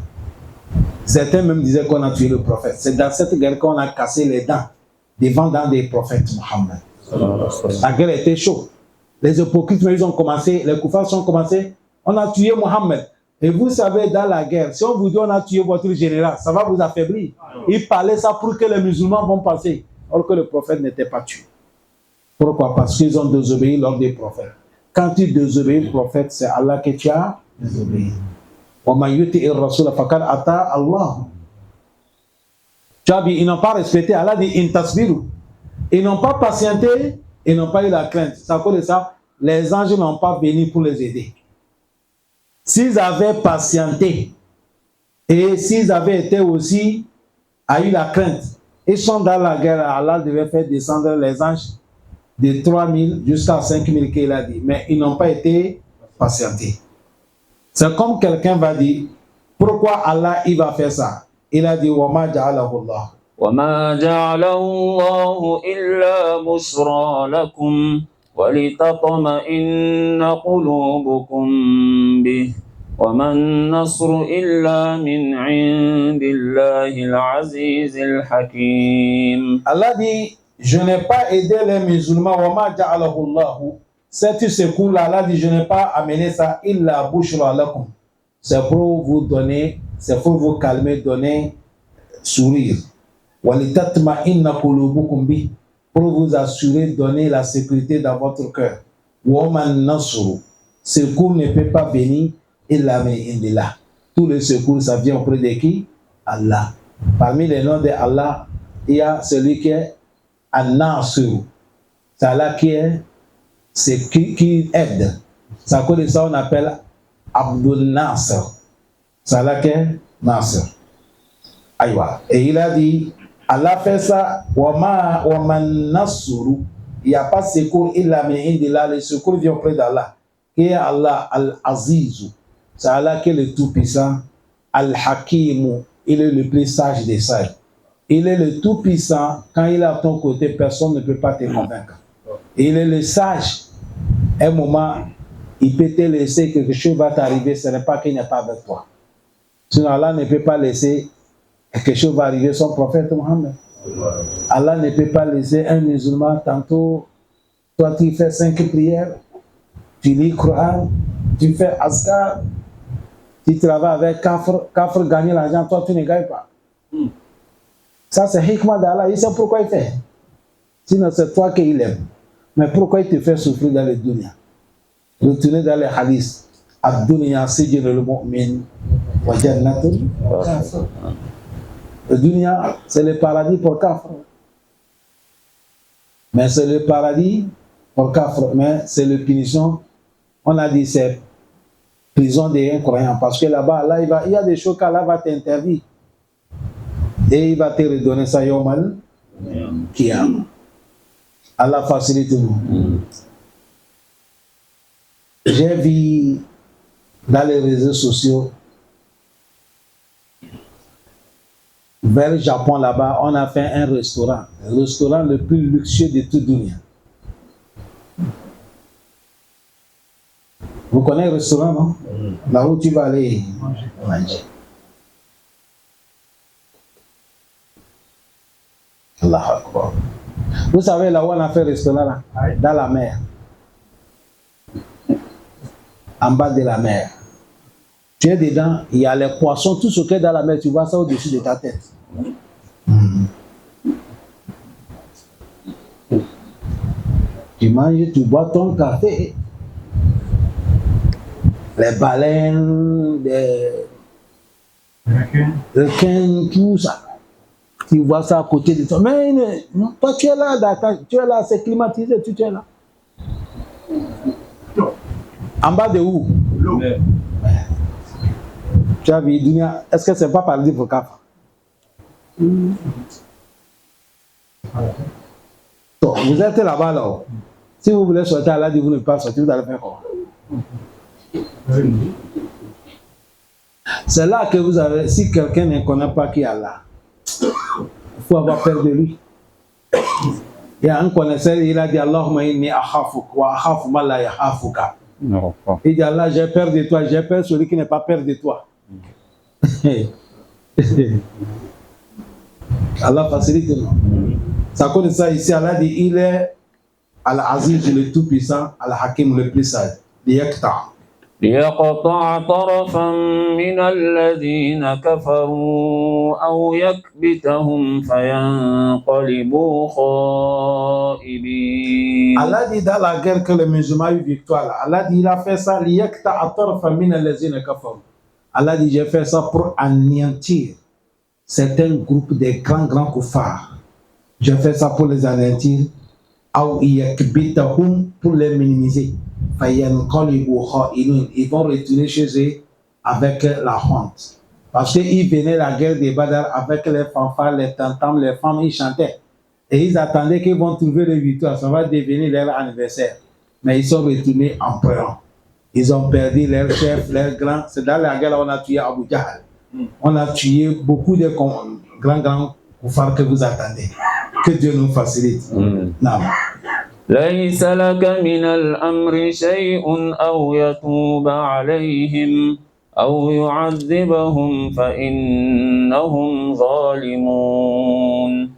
A: Certains même disaient qu'on a tué le prophète. C'est dans cette guerre qu'on a cassé les dents devant dans des prophètes Mohammed. La guerre était chaude. Les hypocrites, ils ont commencé, les koufars ont commencé, on a tué Mohammed. Et vous savez, dans la guerre, si on vous dit on a tué votre général, ça va vous affaiblir. Ils parlaient ça pour que les musulmans vont passer, alors que le prophète n'était pas tué. Pourquoi? Parce qu'ils ont désobéi lors des prophètes. Quand tu désobéis le prophète, c'est Allah que tu as désobéi. Tu as dit, ils n'ont pas respecté. Allah dit, ils n'ont pas patienté, ils n'ont pas eu la crainte. C'est à cause de ça, les anges n'ont pas venu pour les aider. S'ils avaient patienté et s'ils avaient été aussi, a eu la crainte, ils sont dans la guerre, Allah devait faire descendre les anges de 3000 jusqu'à 5000 qu'il a dit. Mais ils n'ont pas été patientés. C'est comme quelqu'un va dire, pourquoi Allah il va faire ça? Il a dit, وَمَا جَعَلَهُ اللَّهُ
C: وما جعله الله إلا بشرى لكم ولتطمئن قلوبكم به وما النصر إلا من عند الله العزيز الحكيم.
A: Allah dit, je n'ai pas aidé les musulmans. وَمَا جَعَلَهُ اللَّهُ. Cet secours-là, Allah dit, je n'ai pas amené ça. إِلَّا بُشْرَى لَكُمْ. C'est pour vous donner, c'est pour vous calmer, donner sourire. وَلِتَطْمَئِنَّ قُلُوبُكُمْ بِهِ. Pour vous assurer, donner la sécurité dans votre cœur. وَمَا النَّصْرُ. Secours ne peut pas venir إِلَّا مِنْ عِنْدِ اللَّهِ. Tout le secours, ça vient auprès de qui? Allah. Parmi les noms de Allah, il y a celui qui est An-Nasr. C'est Allah qui est, c'est qui aide. C'est à cause de ça on appelle Abdul Nasr. C'est Allah qui est Nasr. Aïwa. Et il a dit, Allah fait ça, Waman Nasru. Il n'y a pas de secours, illa min indillah. Le secours vient auprès d'Allah. Qui est Allah Al-Aziz. C'est Allah qui est le Tout-Puissant. Al-Hakim. Il est le plus sage des sages. Il est le Tout-Puissant. Quand il est à ton côté, personne ne peut pas te convaincre. Et il est le sage. Un moment, il peut te laisser quelque chose va t'arriver. Ce n'est pas qu'il n'est pas avec toi. Sinon, Allah ne peut pas laisser quelque chose va arriver son prophète Mohammed. Allah ne peut pas laisser un musulman. Tantôt, toi tu fais 5 prières, tu lis le Coran, tu fais Azkar, tu travailles avec Kafr, gagner l'argent, toi tu ne gagnes pas. Ça c'est hikmah d'Allah, il sait pourquoi il fait. Sinon c'est toi qu'il aime. Mais pourquoi il te fait souffrir dans les dunya? Retournez dans les hadiths. Ad-dunya sijnul mu'min wa jannatul kafir. Le dunya, c'est le paradis pour Kafr. Mais c'est le paradis pour Kafr. Mais c'est le punition. On a dit c'est prison des incroyants. Parce que là-bas, là, il y a des choses qu'Allah va t'interdire. Et il va te redonner ça yomal Kiyam. Allah facilite nous. J'ai vu dans les réseaux sociaux, vers le Japon là-bas, on a fait un restaurant. Le restaurant le plus luxueux de toute dunya. Vous connaissez le restaurant, non? Là où tu vas aller manger. Allahu Akbar. Vous savez là où on a fait le restaurant là? Dans la mer. En bas de la mer. Tu es dedans, il y a les poissons, tout ce qui est dans la mer, tu vois ça au-dessus de ta tête. Tu manges, tu bois ton café. Les baleines, les requins, tout ça. Tu vois ça à côté de toi. Mais non, toi, tu es là, tu es là, c'est climatisé, tu es là. En bas de où? L'eau. Tu as vu, Dunia, est-ce que c'est pas par le livre Kafa? Vous êtes là-bas, là. Si vous voulez sortir, Allah dit vous ne pouvez pas sortir, vous allez faire quoi? C'est là que vous avez, si quelqu'un ne connaît pas qui est Allah, il faut avoir peur de lui. Il y a un connaisseur, il a dit Allahumma inni akhafuk wa akhafu ma la yakhafuka. Il dit Allah, j'ai peur de toi, j'ai peur de celui qui n'est pas peur de toi. Allah facilite. Ça connaît ça ici, Allah dit il est Al-Aziz, le tout-puissant, Al-Hakim, le plus sage.
C: ليقطع طرفا من الذين كفروا أو يكبتهم فينقلبوا خائبين.
A: Allah dit dans la guerre que les musulmans ont eu victoire. Allah dit il a fait ça. ليقطع طرفا من الذين كفروا. Allah dit j'ai fait ça pour anéantir certains groupes des grands kuffars. J'ai fait ça pour les anéantir. Ou yakbitahum pour les minimiser. Ils vont retourner chez eux avec la honte. Parce qu'ils venaient la guerre des Badr avec les fanfares, les tam-tams, les femmes, ils chantaient. Et ils attendaient qu'ils vont trouver les victoires. Ça va devenir leur anniversaire. Mais ils sont retournés en pleurant. Ils ont perdu leur chef, leur grand. C'est dans la guerre où on a tué Abu Jahl. On a tué beaucoup de grands kuffars que vous attendez. Que Dieu nous facilite. Non.
C: ليس لك من الأمر شيء أو يتوب عليهم أو يعذبهم فإنهم ظالمون.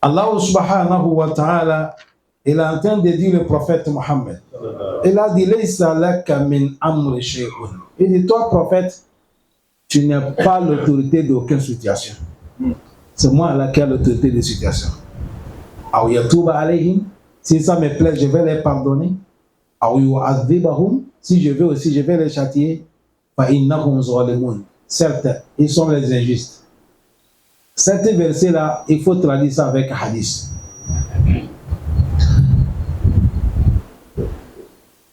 A: Allah subhanahu wa ta'ala, il est en train de dire le prophète Mohammed. Il a dit ليس لك من أمر شيء. Il dit toi prophète, tu n'as pas l'autorité d'aucune situation. C'est moi là qui ai l'autorité des situations. أو يتوب عليهم. Si ça me plaît, je vais les pardonner. Si je veux aussi, je vais les châtier. Certes, ils sont les injustes. Cet verset-là, il faut traduire ça avec hadith.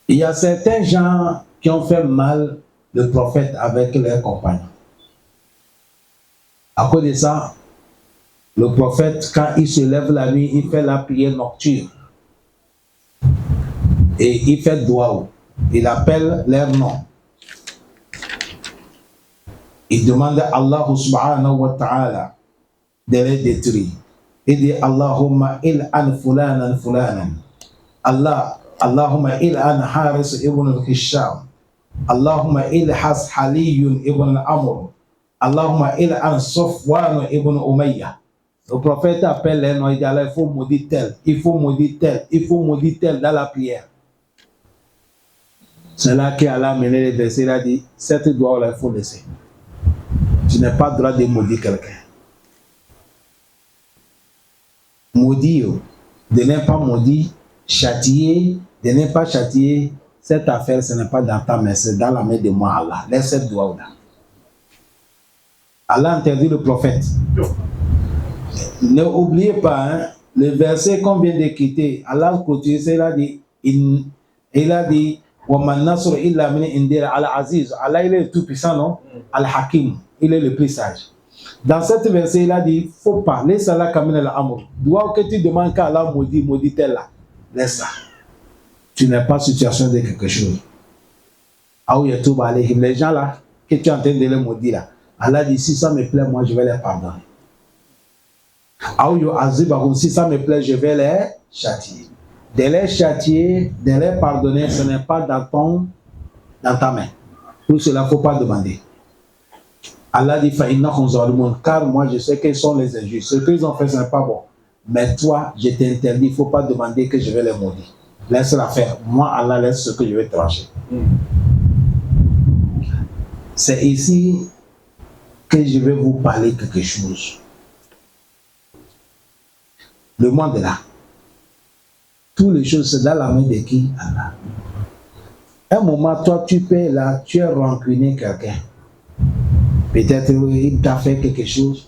A: Il y a certains gens qui ont fait mal le prophète avec leurs compagnons. À cause de ça, le prophète, quand il se lève la nuit, il fait la prière nocturne. Et il fait doua. Il appelle leur nom. Il demande à Allah subhanahu wa ta'ala de les détruire. Il dit Allahumma il'an fulanan fulanan. Allahumma il'an Haris ibn al-Hisham. Allahumma il'has Haliyun ibn al-Amr. Allahumma il'an Safwan ibn Umayyah. Le prophète appelle les noms. Il dit Allah, il faut maudire tel, il faut maudire tel, il faut maudire tel dans la prière. C'est là qu'Allah a mené les versets. Il a dit cette doigt-là, il faut laisser. Tu n'as pas le droit de maudire quelqu'un. Maudire, de ne pas maudire, châtier, de ne pas châtier, cette affaire, ce n'est pas dans ta main, c'est dans la main de moi, Allah. Laisse cette doigt-là. Allah interdit le prophète. Ne oubliez pas, hein, le verset qu'on vient de quitter, Allah continue, il a dit وَمَنْ نَصْرُ إِلَّا مِنْ إِنْدِرَ Al-Aziz. Allah, il est le tout-puissant, non? Al-Hakim, il est le plus sage. Dans cette verset, il a dit, faut pas, laisse Allah kamina al-amr. Dois que tu demandes qu'à Allah maudit tel là. Laisse ça. Tu n'es pas en situation de quelque chose. Les gens là, que tu es en train de les maudire là, Allah dit, si ça me plaît, moi je vais les pardonner. Si ça me plaît, je vais les châtier. De les châtier, de les pardonner, ce n'est pas dans ta main. Pour cela, il ne faut pas demander. Allah dit, car moi je sais qu'ils sont les injustes. Ce qu'ils ont fait, ce n'est pas bon. Mais toi, je t'interdis, il ne faut pas demander que je vais les maudire. Laisse-la faire. Moi, Allah laisse ce que je vais trancher. C'est ici que je vais vous parler quelque chose. Le monde est là. Toutes les choses, c'est dans la main de qui? Allah. Un moment, toi, tu peux là, tu as rancunier quelqu'un. Peut-être il t'a fait quelque chose.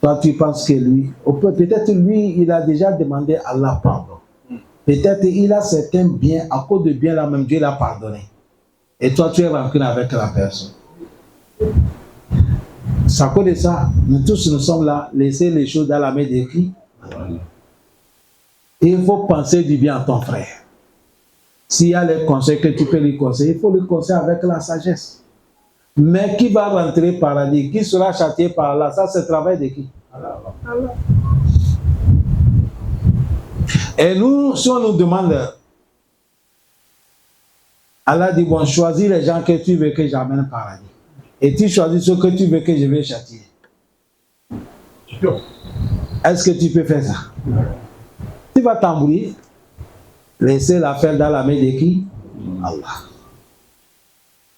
A: Toi, tu penses que lui, peut-être lui, il a déjà demandé à Allah pardon. Peut-être il a certains biens, à cause de biens là même, Dieu l'a pardonné. Et toi, tu es rancune avec la personne. C'est à cause de ça, nous tous nous sommes là, laisser les choses dans la main de qui? Il faut penser du bien à ton frère. S'il y a les conseils que tu peux lui conseiller, il faut lui conseiller avec la sagesse. Mais qui va rentrer au paradis, qui sera châtié par là, ça c'est le travail de qui? Allah. Et nous, si on nous demande, Allah dit, bon, choisis les gens que tu veux que j'amène au paradis. Et tu choisis ceux que tu veux que je vais châtier. Est-ce que tu peux faire ça? Tu vas t'embrouiller, laisser l'affaire dans la main de qui? Allah.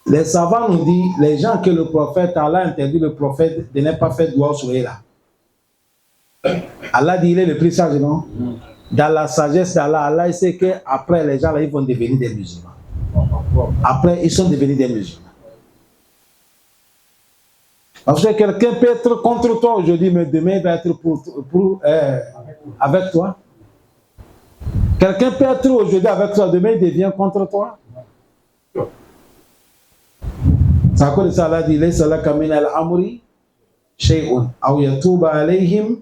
A: Les savants nous disent, les gens que le prophète, Allah interdit le prophète de ne pas faire doigt sur eux là. Allah dit, il est le plus sage, non? Dans la sagesse d'Allah, Allah il sait qu'après les gens là, ils vont devenir des musulmans. Après, ils sont devenus des musulmans. Parce que quelqu'un peut être contre toi aujourd'hui, mais demain il va être avec toi. Quelqu'un peut être aujourd'hui avec toi, demain il devient contre toi. C'est à cause de ça, Allah dit, Laysa laka min al-amri shay'un, aw yatuba alayhim,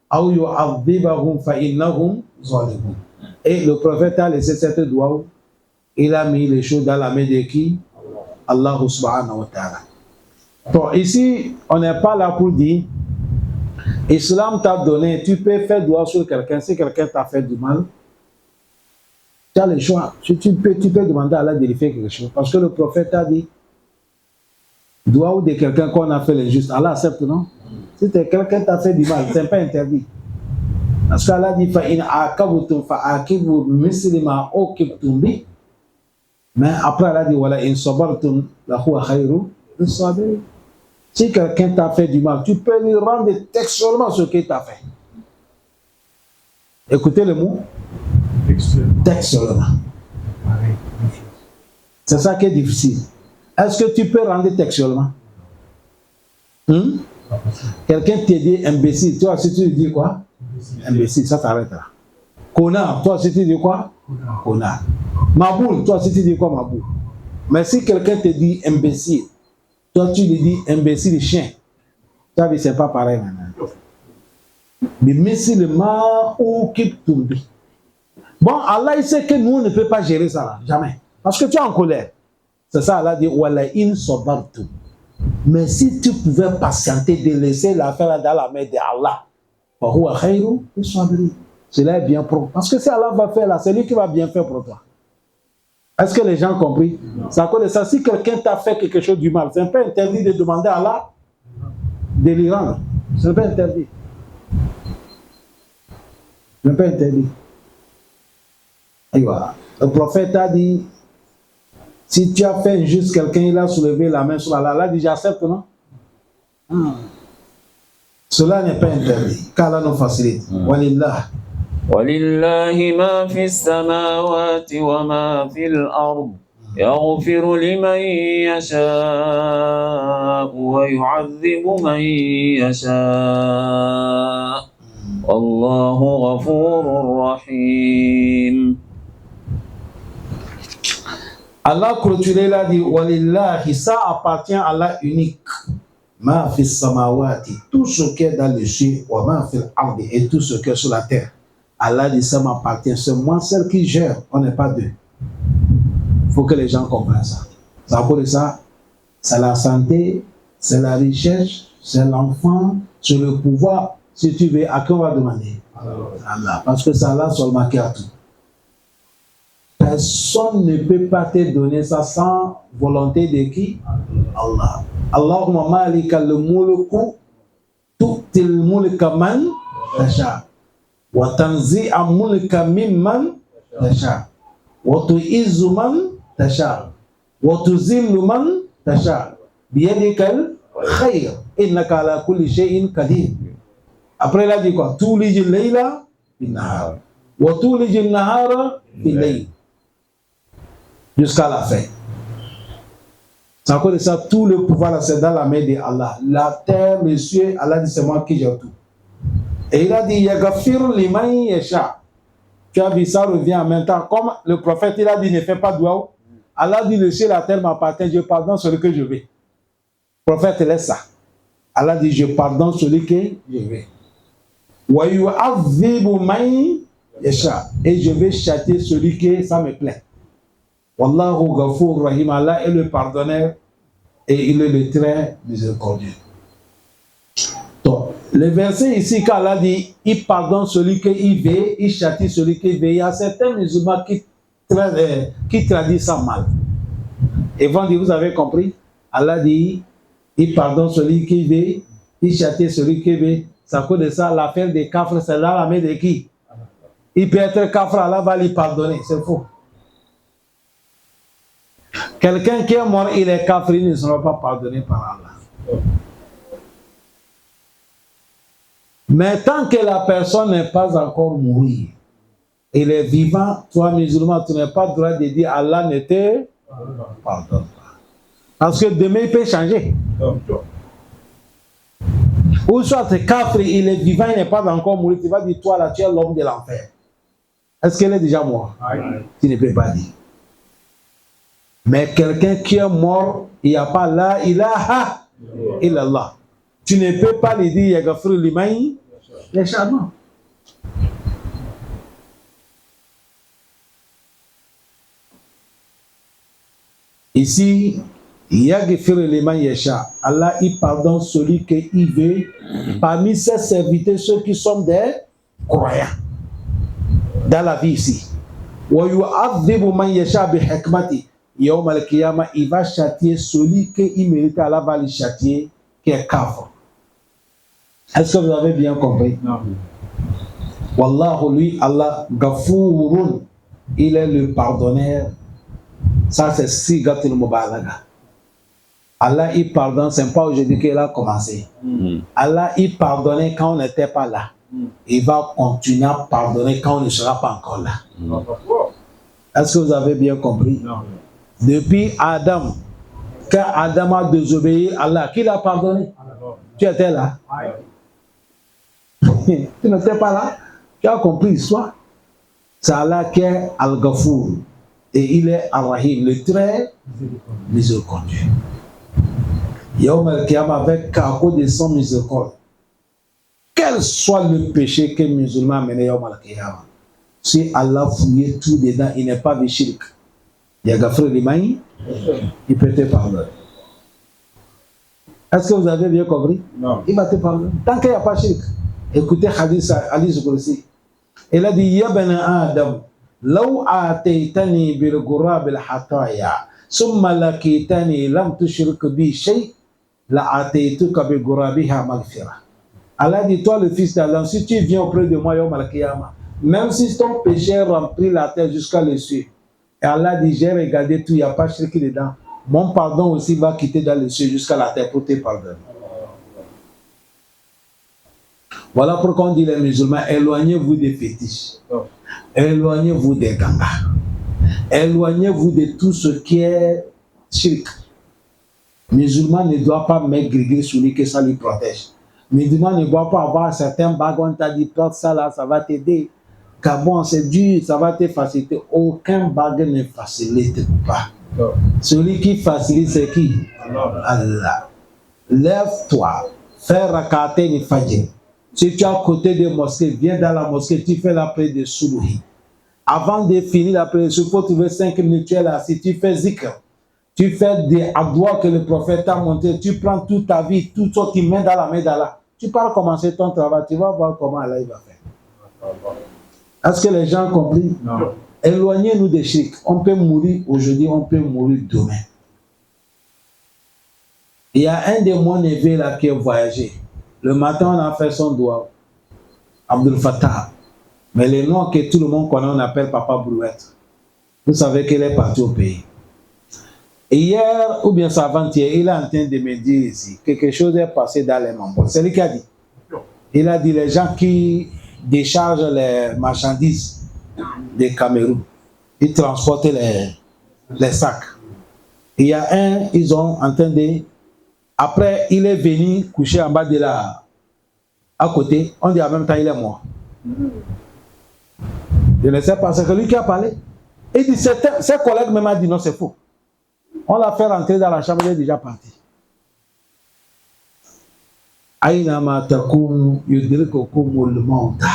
A: aw yu'adhibahum fa innahum zalimun. Et le prophète a laissé cette doigt, il a mis les choses dans la main de qui? Allah subhanahu wa ta'ala. Bon, ici, on n'est pas là pour dire, Islam t'a donné, tu peux faire doigt sur quelqu'un, si quelqu'un t'a fait du mal, tu as le choix. Tu peux demander à Allah de lui faire quelque chose. Parce que le prophète a dit, doigt de quelqu'un qu'on a fait l'injuste, Allah accepte, non? Si quelqu'un t'a fait du mal, ce n'est pas interdit. Parce qu'Allah dit, mais après, Allah dit, voilà, in sabartum la huwa khayru lis-sabirin. Si quelqu'un t'a fait du mal, tu peux lui rendre textuellement ce qu'il t'a fait. Écoutez le mot. Textuellement. C'est ça qui est difficile. Est-ce que tu peux rendre textuellement? Quelqu'un te dit imbécile, toi si tu dis quoi? Imbécile, ça t'arrête là. Connard, toi si tu dis quoi? Connard. Maboul, toi si tu dis quoi? Maboul. Mais si quelqu'un te dit imbécile, toi tu lui dis imbécile chien, tu as dit c'est pas pareil maintenant. Mais musulman ou qui tombe. Bon, Allah il sait que nous on ne peut pas gérer ça là, jamais. Parce que tu es en colère. C'est ça, Allah dit wala in sabartum. Mais si tu pouvais patienter de laisser l'affaire dans la main de Allah, cela est bien pour. Parce que si Allah va faire là, c'est lui qui va bien faire pour toi. Est-ce que les gens ont compris? C'est à cause de ça. Si quelqu'un t'a fait quelque chose du mal, c'est un peu interdit de demander à Allah de lui rendre. C'est un peu interdit. C'est un peu interdit. Et voilà. Le prophète a dit, si tu as fait injuste, quelqu'un il a soulevé la main sur Allah, Allah dit j'accepte, non? Cela n'est pas interdit, car Allah nous facilite. Walillah.
C: ولله ما في السماوات وما في الأرض يغفر لمن يشاء ويعذب من يشاء والله غفور رحيم.
A: Allah clôturé l'a dit Walillahi, ça appartient à Allah unique. Ma fi samawati, tout ce qui est dans le ciel, wa ma fi l'ardi, et tout ce qui est sur la terre. Allah dit ça m'appartient, c'est moi seul qui gère, on n'est pas deux. Il faut que les gens comprennent ça. C'est à cause de ça, c'est la santé, c'est la richesse, c'est l'enfant, c'est le pouvoir. Si tu veux, à qui on va demander? Allah. Parce que c'est Allah seulement qui a tout. Personne ne peut pas te donner ça sans volonté de qui? Allah. Allahumma malika al-mulku tu'til mulka man tasha wa tanzi'a mulka mimman tasha wa tu'izzu man tasha wa tuzillu man tasha biyadikal khayr innaka ala kulli shay'in qadir. Après il a dit quoi? Tulij al-layla bin-nahar wa tulij an-nahara bil-layl. Jusqu'à la fin. C'est à cause de ça, tout le pouvoir là, c'est dans la main de Allah. La terre, le ciel, Allah dit c'est moi qui gère tout. Et il a dit, Yaghfir liman yasha. Tu as vu, ça revient en même temps. Comme le prophète, il a dit, ne fais pas dua. Allah dit, le ciel et la terre m'appartiennent, je pardonne celui que je veux. Le prophète laisse ça. Allah dit, je pardonne celui que je veux. Wa yu'adhibu man yasha. Et je vais châtier celui que ça me plaît. Wallahu Ghafour Rahim. Allah est le pardonneur et il est le très miséricordieux. Donc, le verset ici, quand Allah dit, il pardonne celui qu'il veut, il châtie celui qu'il veut. Il y a certains musulmans qui traduisent ça mal. Et vont dire, vous avez compris? Allah dit, il pardonne celui qu'il veut, il châtie celui qu'il veut. C'est à cause de ça, l'affaire des kafres, c'est là la main de qui? Il peut être kafre, Allah va lui pardonner. C'est faux. Quelqu'un qui est mort, il est kafre, il ne sera pas pardonné par Allah. Mais tant que la personne n'est pas encore morte, il est vivant, toi musulman, tu n'as pas le droit de dire Allah ne te pardonne pas. Parce que demain il peut changer. Ou soit tu es kafre, il est vivant, il n'est pas encore mort, tu vas dire toi là tu es l'homme de l'enfer. Est-ce qu'elle est déjà mort? Tu ne peux pas dire. Mais quelqu'un qui est mort, il n'y a pas la ilaha illallah. Tu ne peux pas lui dire Yaghfir liman yasha. Non. Ici, Yaghfir liman yasha. Allah, il pardonne celui qu'il veut. Parmi ses serviteurs, ceux qui sont des croyants. Dans la vie ici. Wa yu'adhibu man yasha bi hikmati. Yawm al-Qiyamah, il va châtier celui qu'il mérite. Allah va le châtier, qui est kafir. Est-ce que vous avez bien compris? Non. Wallahu, lui, Allah, Ghafourun, il est le pardonneur. Ça, c'est Sigatul Mubalaga. Allah, il pardonne, c'est pas aujourd'hui qu'il a commencé. Allah, il pardonnait quand on n'était pas là. Il va continuer à pardonner quand on ne sera pas encore là. Est-ce que vous avez bien compris? Non. Depuis Adam, quand Adam a désobéi à Allah, qui l'a pardonné? Tu étais là? Tu n'étais pas là? Tu as compris l'histoire? C'est Allah qui est Al-Ghafour et il est Al-Rahim, le très miséricordieux. Yawm al-Qiyamah, avec à cause de son miséricorde, quel soit le péché que le musulman a mené Yawm al-Qiyamah, si Allah fouillait tout dedans, il n'est pas de shirk. Yaghfir liman, il peut te pardonner. Est-ce que vous avez bien compris? Non. Il va te pardonner. Tant qu'il n'y a pas de shirk. Écoutez Hadith al-Qudsi. Il a dit, Ya bana Adam, law ataytani bil ghurab al hataya, summa lakitani lam tushrik bi shay, la ataytuka bi ghurabiha maghfira. Allah dit, toi le fils d'Adam, si tu viens auprès de moi, Yawm al-Qiyamah, même si ton péché remplit la terre jusqu'à les cieux, et Allah dit, j'ai regardé tout, il n'y a pas de shirk dedans, mon pardon aussi va quitter dans les cieux jusqu'à la terre pour te pardonner. Voilà pourquoi on dit les musulmans, éloignez-vous des fétiches, éloignez-vous des gangas, éloignez-vous de tout ce qui est shirk. Musulman ne doit pas mettre gris sur lui que ça lui protège. Musulman ne doit pas avoir certains bagues, on t'a dit, porte ça là, ça va t'aider. Gabon, c'est dur, ça va te faciliter. Aucun bague ne facilite pas. Celui qui facilite, c'est qui? Allah. Lève-toi, fais rakaten fajr. Si tu es à côté de mosquée, viens dans la mosquée, tu fais la prière de Subhi. Avant de finir la prière, il faut trouver 5 minutes, tu es là. Si tu fais zikr, tu fais des adouas que le prophète a montré, tu prends toute ta vie, tout ce qui met dans la main d'Allah. Tu pars commencer ton travail, tu vas voir comment Allah va faire. Est-ce que les gens ont compris? Non. Éloignez-nous des shirk. On peut mourir aujourd'hui, on peut mourir demain. Il y a un de mon neveux là qui a voyagé. Le matin, on a fait son doigt. Abdul Fattah. Mais le nom que tout le monde connaît, on appelle Papa Brouette. Vous savez qu'il est parti au pays. Et hier, ou bien avant-hier, il est en train de me dire ici, quelque chose est passé dans les membres. C'est lui qui a dit. Il a dit les gens qui déchargent les marchandises des Cameroun, ils transportent les sacs. Il y a un, ils ont en train de... Après, il est venu coucher en bas de à côté, on dit en même temps il est mort. Je ne sais pas, c'est que lui qui a parlé. Il dit, ses collègues même a dit non, c'est faux. On l'a fait rentrer dans la chambre, il est déjà parti. Aïnama takoum yudrikukumul mauta.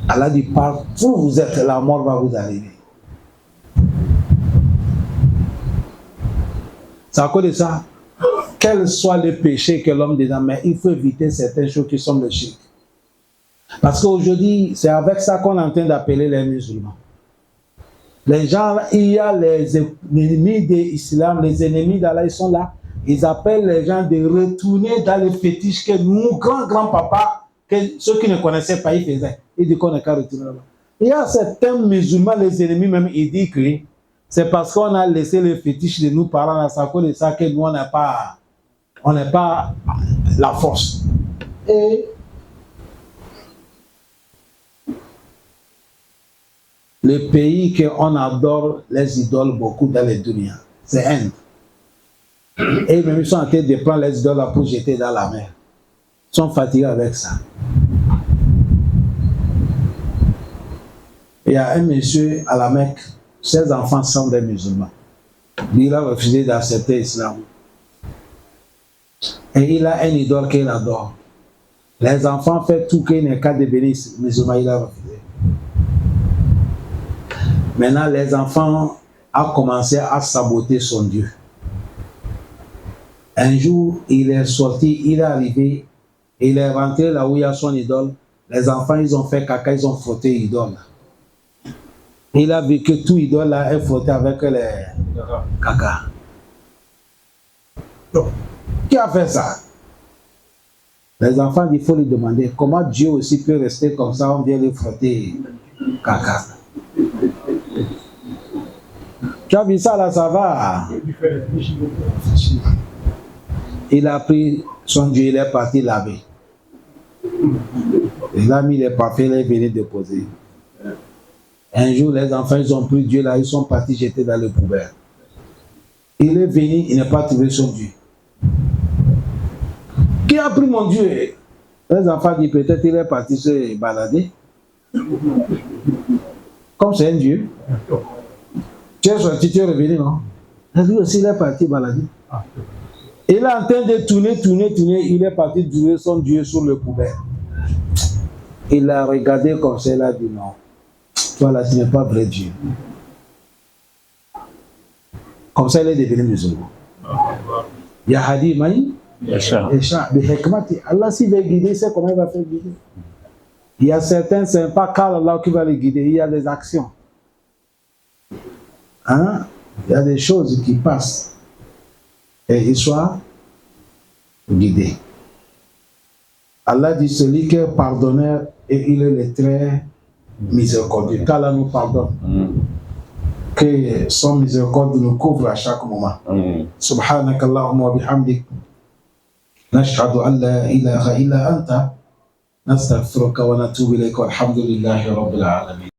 A: Allah dit, partout vous êtes, la mort va vous arriver. C'est à cause de ça, quels soient les péchés que l'homme dit, mais il faut éviter certaines choses qui sont le shirk. Parce qu'aujourd'hui, c'est avec ça qu'on est en train d'appeler les musulmans. Les gens, il y a les ennemis de l'islam, les ennemis d'Allah, ils sont là. Ils appellent les gens de retourner dans les fétiches que nos grands-grands-papas, que ceux qui ne connaissaient pas, ils faisaient. Ils disent qu'on n'est qu'à retourner là-bas. Il y a certains musulmans, les ennemis même, ils disent que c'est parce qu'on a laissé les fétiches de nos parents à ça cause de ça que nous, on n'a pas la force. Et le pays qu'on adore les idoles beaucoup dans les dunya, c'est Inde. Et même ils sont en train de prendre les idoles pour jeter dans la mer. Ils sont fatigués avec ça. Il y a un monsieur à la Mecque, ses enfants sont des musulmans. Il a refusé d'accepter l'islam. Et il a un idole qu'il adore. Les enfants font tout qu'il n'est qu'à devenir musulman, il a refusé. Maintenant, les enfants ont commencé à saboter son Dieu. Un jour, il est sorti, il est arrivé, il est rentré là où il y a son idole. Les enfants, ils ont fait caca, ils ont frotté l'idole. Il a vu que tout idole là est frotté avec les caca. Donc, qui a fait ça? Les enfants, il faut lui demander comment Dieu aussi peut rester comme ça, on vient lui frotter caca. Tu as vu ça là, ça va. Il a pris son Dieu, il est parti laver. Il a mis les parfums, il est venu déposer. Un jour, les enfants, ils ont pris Dieu là, ils sont partis jeter dans le poubelle. Il est venu, il n'a pas trouvé son Dieu. Qui a pris mon Dieu? Les enfants disent peut-être il est parti se balader. Comme c'est un Dieu. Tu es sorti, tu es revenu, non? Lui aussi, il est parti balader. Il est en train de tourner, il est parti trouver son Dieu sur le poubelle. Il a regardé comme ça, il a dit non. Toi là, ce n'est pas vrai Dieu. Comme ça, il est devenu musulman. Yahadi Maï, Allah s'il veut guider, c'est comment il va faire guider. Il y a certains, ce n'est pas qu'Allah qui va les guider, il y a des actions. Hein? Il y a des choses qui passent et ils soient guidés. Allah dit celui qui est pardonneur et il est le très miséricordieux. Qu'Allah nous pardonne. Que son miséricorde nous couvre à chaque moment. Subhanakallahumma wa bihamdik. Nashhadu an la ilaha illa anta. Nastaghfiruka wa natubu ilayka walhamdulillahi rabbil alamin.